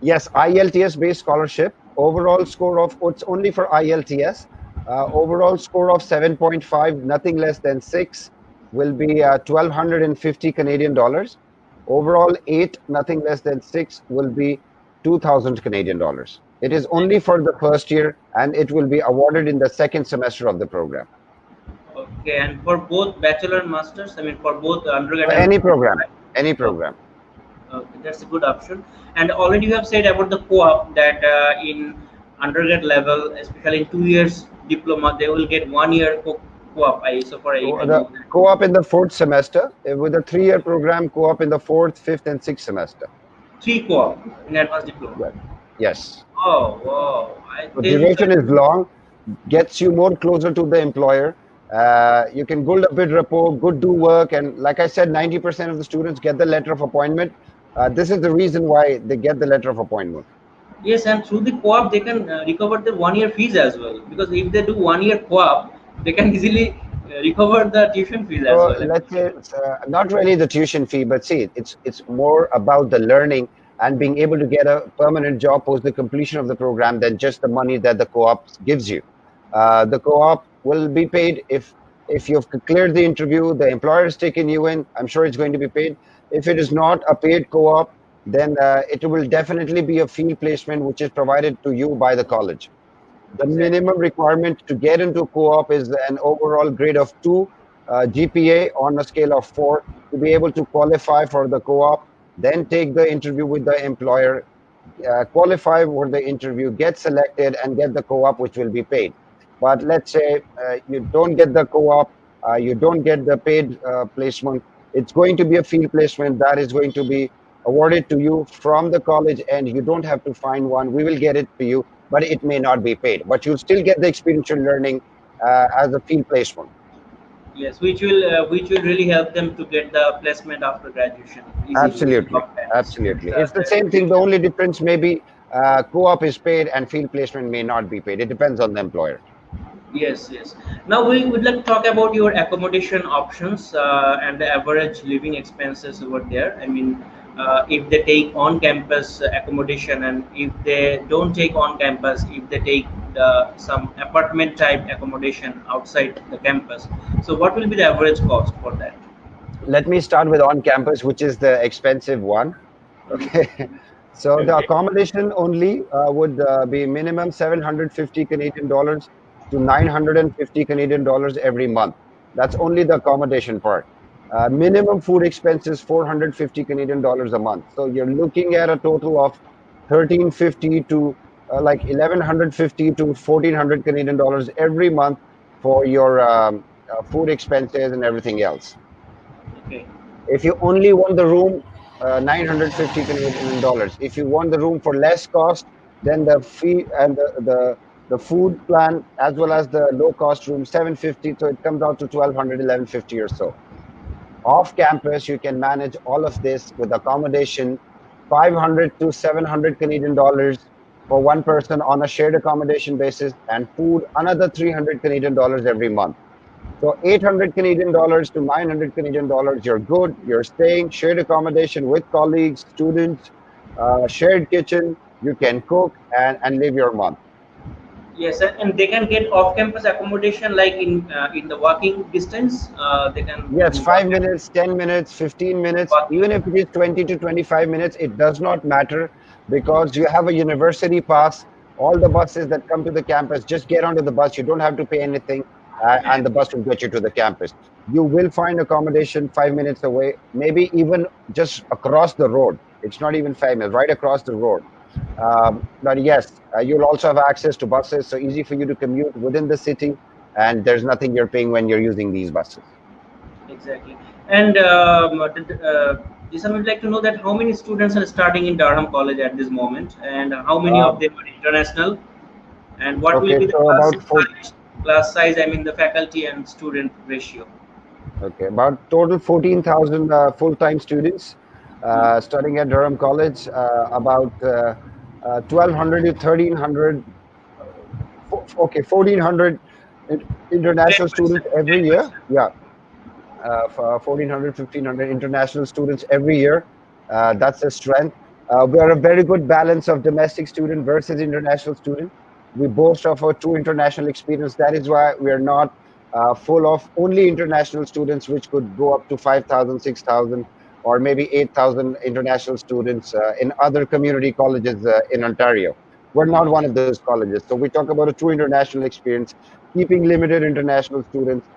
Yes, IELTS based scholarship. Overall score of, it's only for IELTS. Overall score of 7.5, nothing less than 6, will be 1,250 Canadian dollars. Overall 8, nothing less than 6, will be 2,000 Canadian dollars. It is only for the first year and it will be awarded in the second semester of the program. Okay, and for both bachelor and masters, I mean for both undergrad For and any program, right? any Okay, program. okay, that's a good option. And already you have said about the co-op that in undergrad level, especially in 2 years diploma, they will get 1 year co-op. So for I The know that co-op in the fourth semester, with a 3-year program, co-op in the fourth, fifth, and sixth semester. 3 co-op in advanced diploma. Right. Yes. Oh, wow! I The think duration is long, gets you more closer to the employer. You can build a good rapport, good do work, and like I said, 90% of the students get the letter of appointment. This is the reason why they get the letter of appointment. Yes, and through the co-op they can recover the 1 year fees as well, because if they do 1 year co-op, they can easily recover the tuition fees as So well. let's say it's, not really the tuition fee, but see, it's more about the learning and being able to get a permanent job post the completion of the program than just the money that the co-op gives you. The co-op will be paid if you've cleared the interview, the employer has taken you in. I'm sure it's going to be paid. If it is not a paid co-op, then it will definitely be a field placement which is provided to you by the college. The Exactly. minimum requirement to get into co-op is an overall grade of 2, GPA on a scale of 4 to be able to qualify for the co-op, then take the interview with the employer, qualify for the interview, get selected, and get the co-op, which will be paid. But let's say you don't get the co-op, you don't get the paid placement. It's going to be a field placement that is going to be awarded to you from the college, and you don't have to find one. We will get it to you, but it may not be paid. But you'll still get the experiential learning as a field placement. Yes, which will really help them to get the placement after graduation easily Absolutely, sometimes. absolutely. It's the same thing. The only difference may be co-op is paid and field placement may not be paid. It depends on the employer. Yes, yes. Now we would like to talk about your accommodation options and the average living expenses over there. I mean, if they take on-campus accommodation, and if they don't take on-campus, if they take some apartment type accommodation outside the campus. So what will be the average cost for that? Let me start with on campus, which is the expensive one. Okay. So the Okay. accommodation only would be minimum 750 Canadian dollars to 950 Canadian dollars every month. That's only the accommodation part. Minimum food expenses 450 Canadian dollars a month. So you're looking at a total of 1350 to like 1150 to 1400 Canadian dollars every month for your food expenses and everything else. Okay. If you only want the room, 950 Canadian dollars. If you want the room for less cost, then the fee and the food plan as well as the low cost room 750. So it comes out to 1200, 1150 or so. Off campus, you can manage all of this with accommodation, 500 to 700 Canadian dollars for one person on a shared accommodation basis, and food another 300 Canadian dollars every month. So 800 Canadian dollars to 900 Canadian dollars, you're good. You're staying, shared accommodation with colleagues, students, shared kitchen. You can cook and live your month. Yes, and they can get off-campus accommodation like in the walking distance. They can Yes, do 5 minutes, 10 minutes, 15 minutes, walking. even if it is 20 to 25 minutes, it does not matter because you have a university pass. All the buses that come to the campus, just get onto the bus. You don't have to pay anything, and the bus will get you to the campus. You will find accommodation 5 minutes away, maybe even just across the road. It's not even 5 minutes, right across the road. But yes, you'll also have access to buses, so easy for you to commute within the city, and there's nothing you're paying when you're using these buses. Exactly. And Jason would like to know that how many students are starting in Durham College at this moment, and how many of Um, them are international, and what will okay, be the so about four. class size? I mean, the faculty and student ratio. Okay, about total 14,000 full-time students studying at Durham College. About 1,200 to 1,300. Okay, 1,400 international students every year. 10%. Yeah, 1,400, 1,500 international students every year. That's the strength. We are a very good balance of domestic student versus international student. We boast of a true international experience. That is why we are not full of only international students, which could go up to 5,000, 6,000, or maybe 8,000 international students in other community colleges in Ontario. We're not one of those colleges. So we talk about a true international experience, keeping limited international students.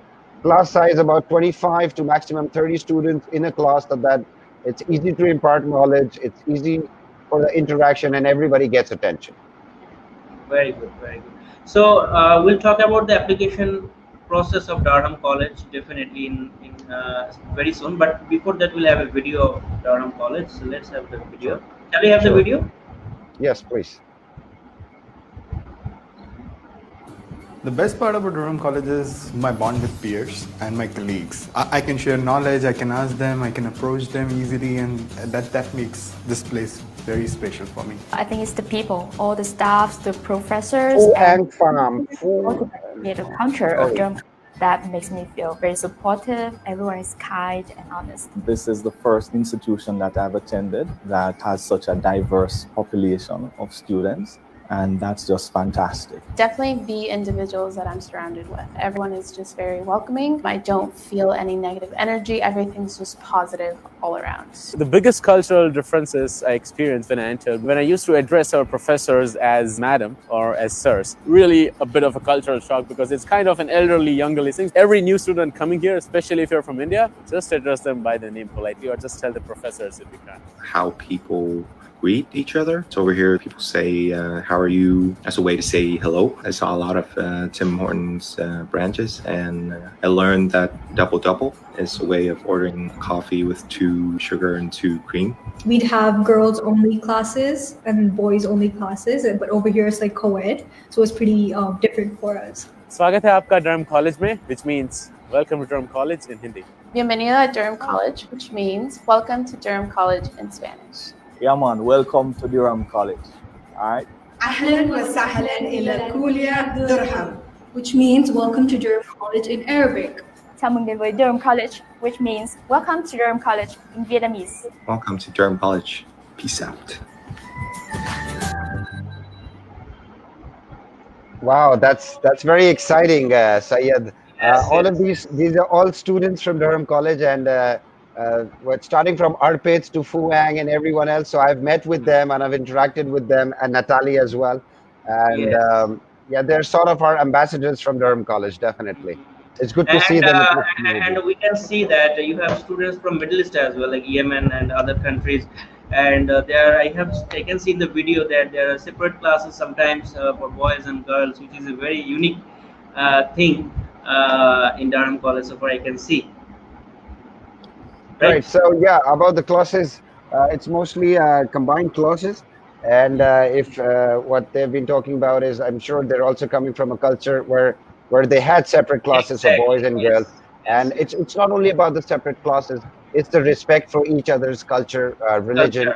Class size about 25 to maximum 30 students in a class, so that it's easy to impart knowledge, it's easy for the interaction, and everybody gets attention. Very good, very good. So we'll talk about the application process of Durham College definitely in very soon. But before that, we'll have a video of Durham College. So let's have the Sure. video. Shall we have the Sure. video? Yes, please. The best part about Durham College is my bond with peers and my colleagues. I can share knowledge, I can ask them, I can approach them easily, and that makes this place very special for me. I think it's the people, all the staffs, the professors, and the creative culture of Durham that makes me feel very supportive. Everyone is kind and honest. This is the first institution that I've attended that has such a diverse population of students. And that's just fantastic. Definitely the individuals that I'm surrounded with. Everyone is just very welcoming. I don't feel any negative energy. Everything's just positive all around. The biggest cultural differences I experienced when I entered, when I used to address our professors as madam or as sirs, really a bit of a cultural shock because it's kind of an elderly, youngerly thing. Every new student coming here, especially if you're from India, just address them by their name politely or just tell the professors if you can. How people greet each other. So over here, people say, how are you? As a way to say hello. I saw a lot of Tim Hortons branches, and I learned that double is a way of ordering coffee with 2 sugar and 2 cream. We'd have girls only classes and boys only classes, but over here it's like co-ed, so it's pretty different for us. Swagat hai aapka Durham College mein, which means welcome to Durham College in Hindi. Bienvenido a Durham College, which means welcome to Durham College in Spanish. Yeah, man, welcome to Durham College. All right. أهلاً وسهلاً إلى كلية درهم, which means welcome to Durham College in Arabic. Chào mừng đến với Durham College, which means welcome to Durham College in Vietnamese. Welcome to Durham College. Peace out. Wow, that's very exciting, Syed. All of these are all students from Durham College, and starting from Arpit to Fuang and everyone else. So I've met with them and I've interacted with them, and Natalie as well. And they're sort of our ambassadors from Durham College, definitely. It's good to see them. And we can see that you have students from Middle East as well, like Yemen and other countries. And I can see in the video that there are separate classes sometimes for boys and girls, which is a very unique thing in Durham College, so far I can see. Right. So yeah, about the classes, it's mostly combined classes, and if what they've been talking about is, I'm sure they're also coming from a culture where they had separate classes for boys and girls, and it's not only about the separate classes; it's the respect for each other's culture, religion,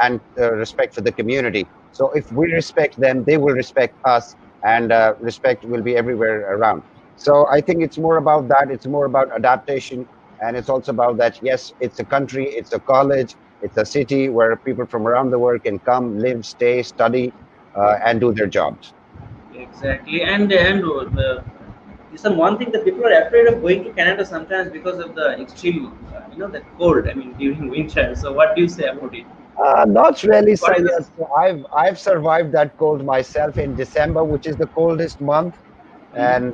and respect for the community. So if we respect them, they will respect us, and respect will be everywhere around. So I think it's more about that. It's more about adaptation. And it's also about that, yes, it's a country, it's a college, it's a city where people from around the world can come, live, stay, study, and do their jobs. Exactly. And one thing that people are afraid of going to Canada sometimes because of the extreme, the cold, during winter. So what do you say about it? Not really, Syed. I've survived that cold myself in December, which is the coldest month. And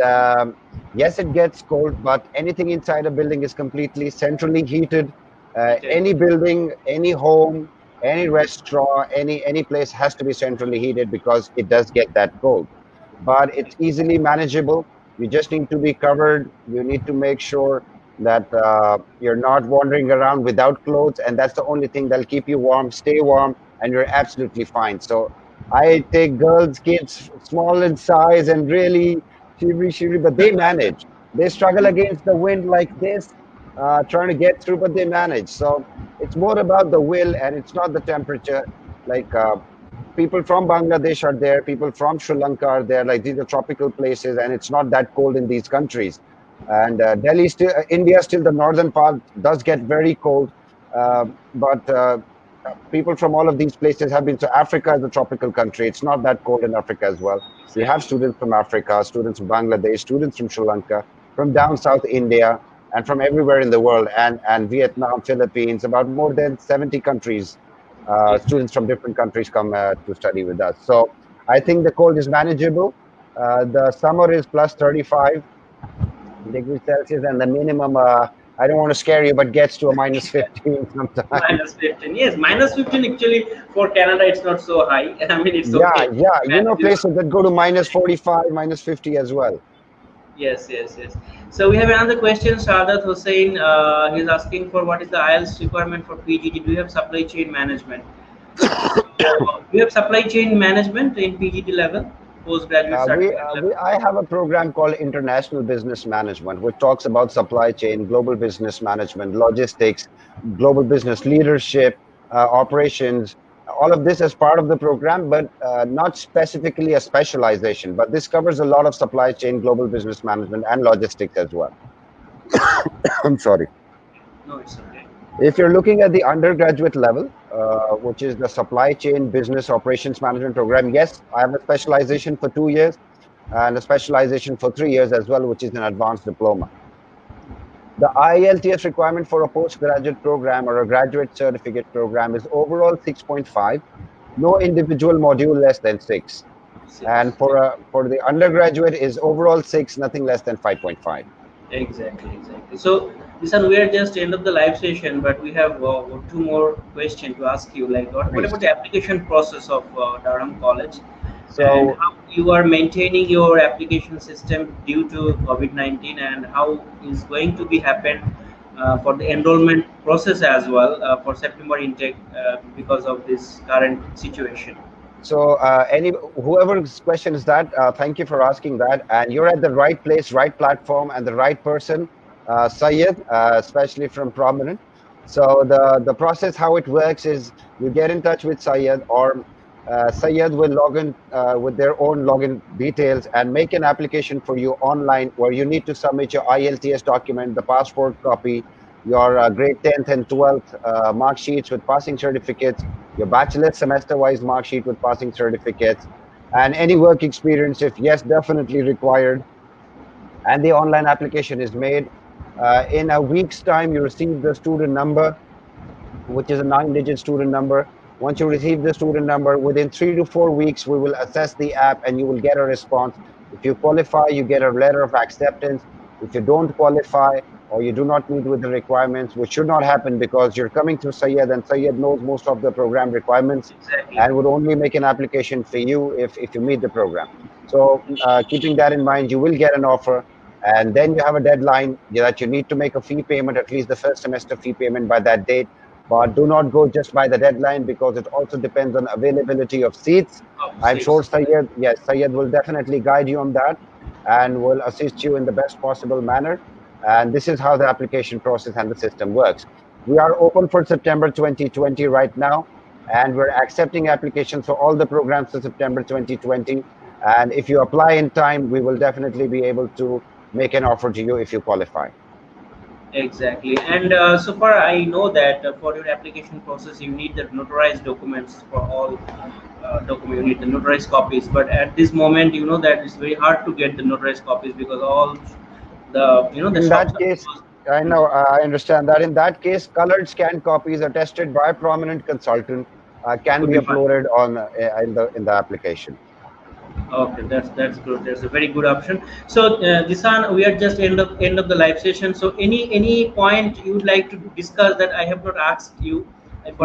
yes, it gets cold, but anything inside a building is completely centrally heated. Any building, any home, any restaurant, any place has to be centrally heated because it does get that cold. But it's easily manageable. You just need to be covered. You need to make sure that you're not wandering around without clothes, and that's the only thing that'll keep you warm. Stay warm, and you're absolutely fine. So I take girls, kids, small in size and really shivery, but they manage. They struggle against the wind like this, trying to get through, but they manage. So it's more about the will, and it's not the temperature. Like people from Bangladesh are there, people from Sri Lanka are there. Like these are tropical places, and it's not that cold in these countries. And Delhi, India, still the northern part does get very cold, but people from all of these places have been. So Africa is a tropical country. It's not that cold in Africa as well. We have students from Africa, students from Bangladesh, students from Sri Lanka, from down south India, and from everywhere in the world, and Vietnam, Philippines, about more than 70 countries. Students from different countries come to study with us. So I think the cold is manageable. The summer is plus 35 degrees Celsius, and the minimum, I don't want to scare you, but gets to a minus 15 sometimes. Minus 15, yes. Minus 15 actually for Canada, it's not so high. It's okay. Yeah. Places that go to minus 45, minus 50 as well. Yes. So we have another question. Saadat Hussain, he's asking for what is the IELTS requirement for PGD. Do you have supply chain management? Do you have supply chain management in PGD level? postgraduate certificate level? I have a program called International Business Management, which talks about supply chain, global business management, logistics, global business leadership, operations. All of this as part of the program, but not specifically a specialization. But this covers a lot of supply chain, global business management, and logistics as well. I'm sorry. No, it's okay. If you're looking at the undergraduate level, which is the supply chain business operations management program, yes, I have a specialization for 2 years and a specialization for 3 years as well, which is an advanced diploma. The IELTS requirement for a postgraduate program or a graduate certificate program is overall 6.5, no individual module less than 6. And for the undergraduate is overall 6, nothing less than 5.5. Exactly. So, Nissan, we are just end of the live session, but we have 2 more questions to ask you. Like, what about the application process of Durham College? So, and how you are maintaining your application system due to COVID-19, and how is going to be happen for the enrollment process as well for September intake because of this current situation? So whoever's question is that, thank you for asking that. And you're at the right place, right platform, and the right person, Syed, especially from Prominent. So the process, how it works is you get in touch with Syed, or Syed will log in with their own login details and make an application for you online, where you need to submit your IELTS document, the passport copy, your grade 10th and 12th mark sheets with passing certificates, your bachelor's semester-wise mark sheet with passing certificates, and any work experience, if yes, definitely required. And the online application is made. In a week's time, you receive the student number, which is a 9-digit student number. Once you receive the student number, within 3 to 4 weeks, we will assess the app and you will get a response. If you qualify, you get a letter of acceptance. If you don't qualify, or you do not meet with the requirements, which should not happen because you're coming through Syed, and Syed knows most of the program requirements and would only make an application for you if you meet the program. So keeping that in mind, you will get an offer, and then you have a deadline that you need to make a fee payment, at least the first semester fee payment by that date. But do not go just by the deadline, because it also depends on availability of seats. I'm sure Syed will definitely guide you on that and will assist you in the best possible manner. And this is how the application process and the system works. We are open for September 2020 right now, and we're accepting applications for all the programs for September 2020. And if you apply in time, we will definitely be able to make an offer to you if you qualify. Exactly. And so far I know that for your application process, you need the notarized documents for all documents. You need the notarized copies. But at this moment, you know that it's very hard to get the notarized copies, because all the in that case, I know, I understand that. In that case, colored scanned copies attested by a prominent consultant can be uploaded on in the application. Okay, that's good. That's a very good option. So, Disan, we are just end of the live session. So, any point you would like to discuss that I have not asked you?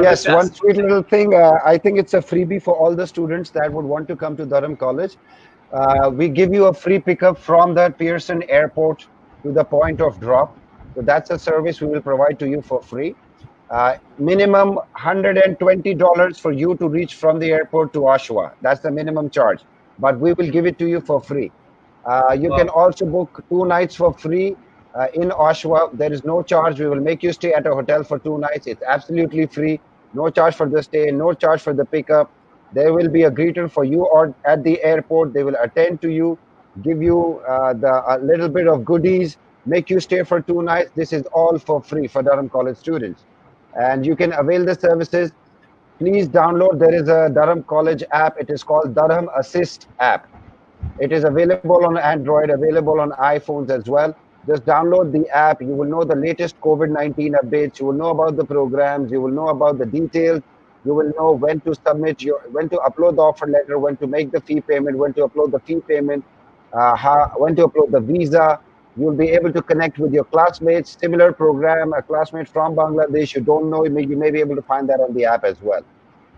Yes, one sweet little thing. I think it's a freebie for all the students that would want to come to Durham College. We give you a free pickup from the Pearson Airport to the point of drop. So that's a service we will provide to you for free. Minimum $120 for you to reach from the airport to Oshawa. That's the minimum charge, but we will give it to you for free. You can also book 2 nights for free in Oshawa. There is no charge. We will make you stay at a hotel for 2 nights. It's absolutely free. No charge for the stay, no charge for the pickup. There will be a greeter for you or at the airport. They will attend to you, give you a little bit of goodies, make you stay for 2 nights. This is all for free for Durham College students. And you can avail the services. Please download. There is a Durham College app. It is called Durham Assist app. It is available on Android, available on iPhones as well. Just download the app. You will know the latest COVID-19 updates. You will know about the programs. You will know about the details. You will know when to submit when to upload the offer letter, when to make the fee payment, when to upload the fee payment, when to upload the visa. You'll be able to connect with your classmates, similar program, a classmate from Bangladesh you don't know, you may be able to find that on the app as well.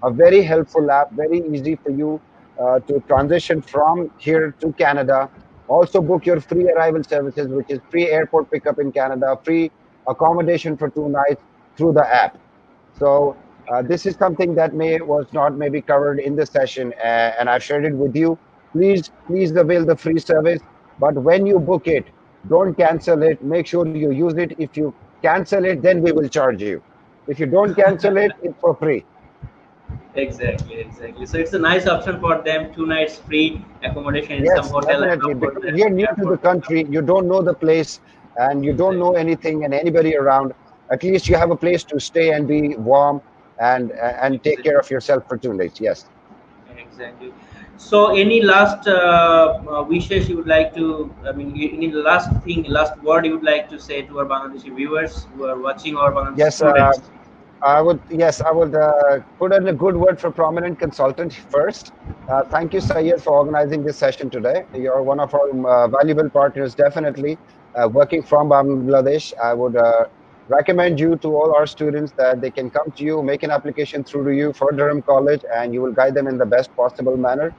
A very helpful app, very easy for you to transition from here to Canada. Also book your free arrival services, which is free airport pickup in Canada, free accommodation for 2 nights through the app. So this is something that was not maybe covered in the session, and I've shared it with you. please avail the free service. But when you book it, don't cancel it. Make sure you use it. If you cancel it, then we will charge you. If you don't cancel it, it's for free. Exactly. So it's a nice option for them. 2 nights free accommodation in some Yes, hotel and definitely. of course Because you're new to the country, you don't know the place, and you don't know anything and anybody around. At least you have a place to stay and be warm and take care of yourself for 2 days. Yes. exactly. So any last wishes you would like to? I mean, any last word you would like to say to our Bangladeshi viewers who are watching, our Bangladeshi Yes. students? I would put in a good word for prominent consultant first. Thank you, Syed, for organizing this session today. You're one of our valuable partners, definitely. Working from Bangladesh, I would recommend you to all our students that they can come to you, make an application through to you for Durham College, and you will guide them in the best possible manner.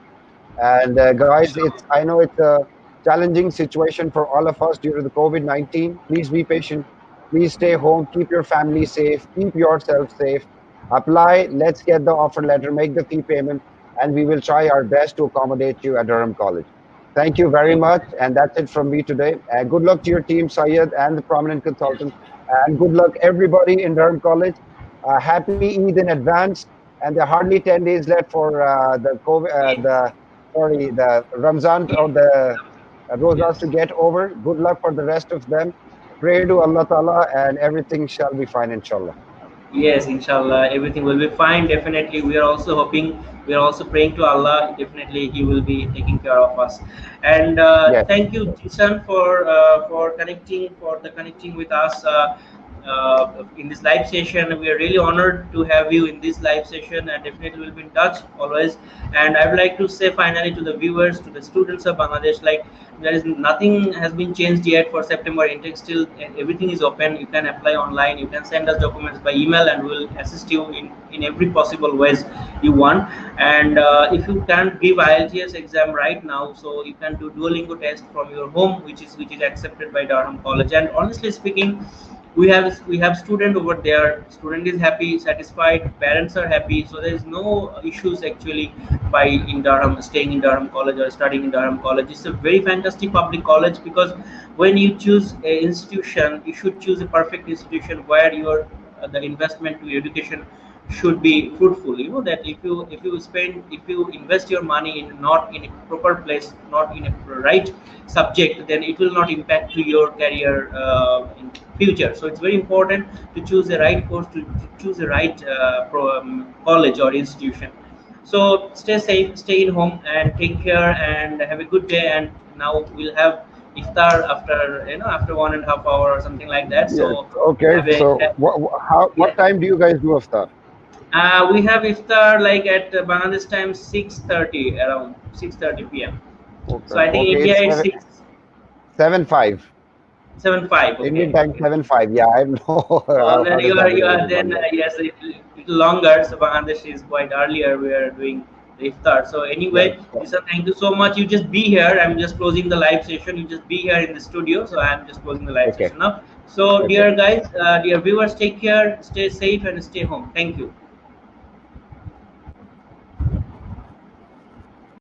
And guys, I know it's a challenging situation for all of us due to the COVID-19. Please be patient. Please stay home. Keep your family safe. Keep yourself safe. Apply. Let's get the offer letter. Make the fee payment, and we will try our best to accommodate you at Durham College. Thank you very much, and that's it from me today. Good luck to your team, Syed, and the prominent consultant, and good luck everybody in Durham College. Happy Eid in advance, and there are hardly 10 days left for the COVID, the Ramzan or the Rosas to get over. Good luck for the rest of them. Pray to Allah Ta'ala and everything shall be fine, inshallah. Yes, inshallah, everything will be fine. Definitely, we are also hoping, we are also praying to Allah. Definitely, He will be taking care of us. And Yes. thank you, Jisan, for connecting with us in this live session. We are really honored to have you in this live session, and definitely we'll be in touch always. And I would like to say finally to the viewers, to the students of Bangladesh, like there is nothing has been changed yet for September intake. Still, everything is open. You can apply online. You can send us documents by email, and we'll assist you in every possible ways you want. And if you can't give IELTS exam right now, so you can do Duolingo test from your home, which is accepted by Durham College. And honestly speaking, we have student over there. Student is happy, satisfied, parents are happy, so there is no issues actually by staying in Durham College or studying in Durham College. It's a very fantastic public college, because when you choose a institution, you should choose a perfect institution where your the investment to education should be fruitful. You know that if you invest your money not in a proper place, not in a right subject, then it will not impact to your career in future. So it's very important to choose the right course, to choose the right college or institution. So stay safe, stay in home, and take care, and have a good day. And now we'll have iftar after after 1.5 hours or something like that. Yes. So Okay. So what time do you guys do iftar? we have iftar like at Bangladesh time 6:30, around 6:30 p.m. So I think India is 7:05. 7:05. Okay. Indian time 7:05. Yeah, I know. So then you are then yes, a little longer. So Bangladesh is quite earlier. We are doing the iftar. So anyway, Lisa, thank you so much. You just be here. I'm just closing the live session. You just be here in the studio. So I'm just closing the live session now. So dear guys, dear viewers, take care, stay safe, and stay home. Thank you.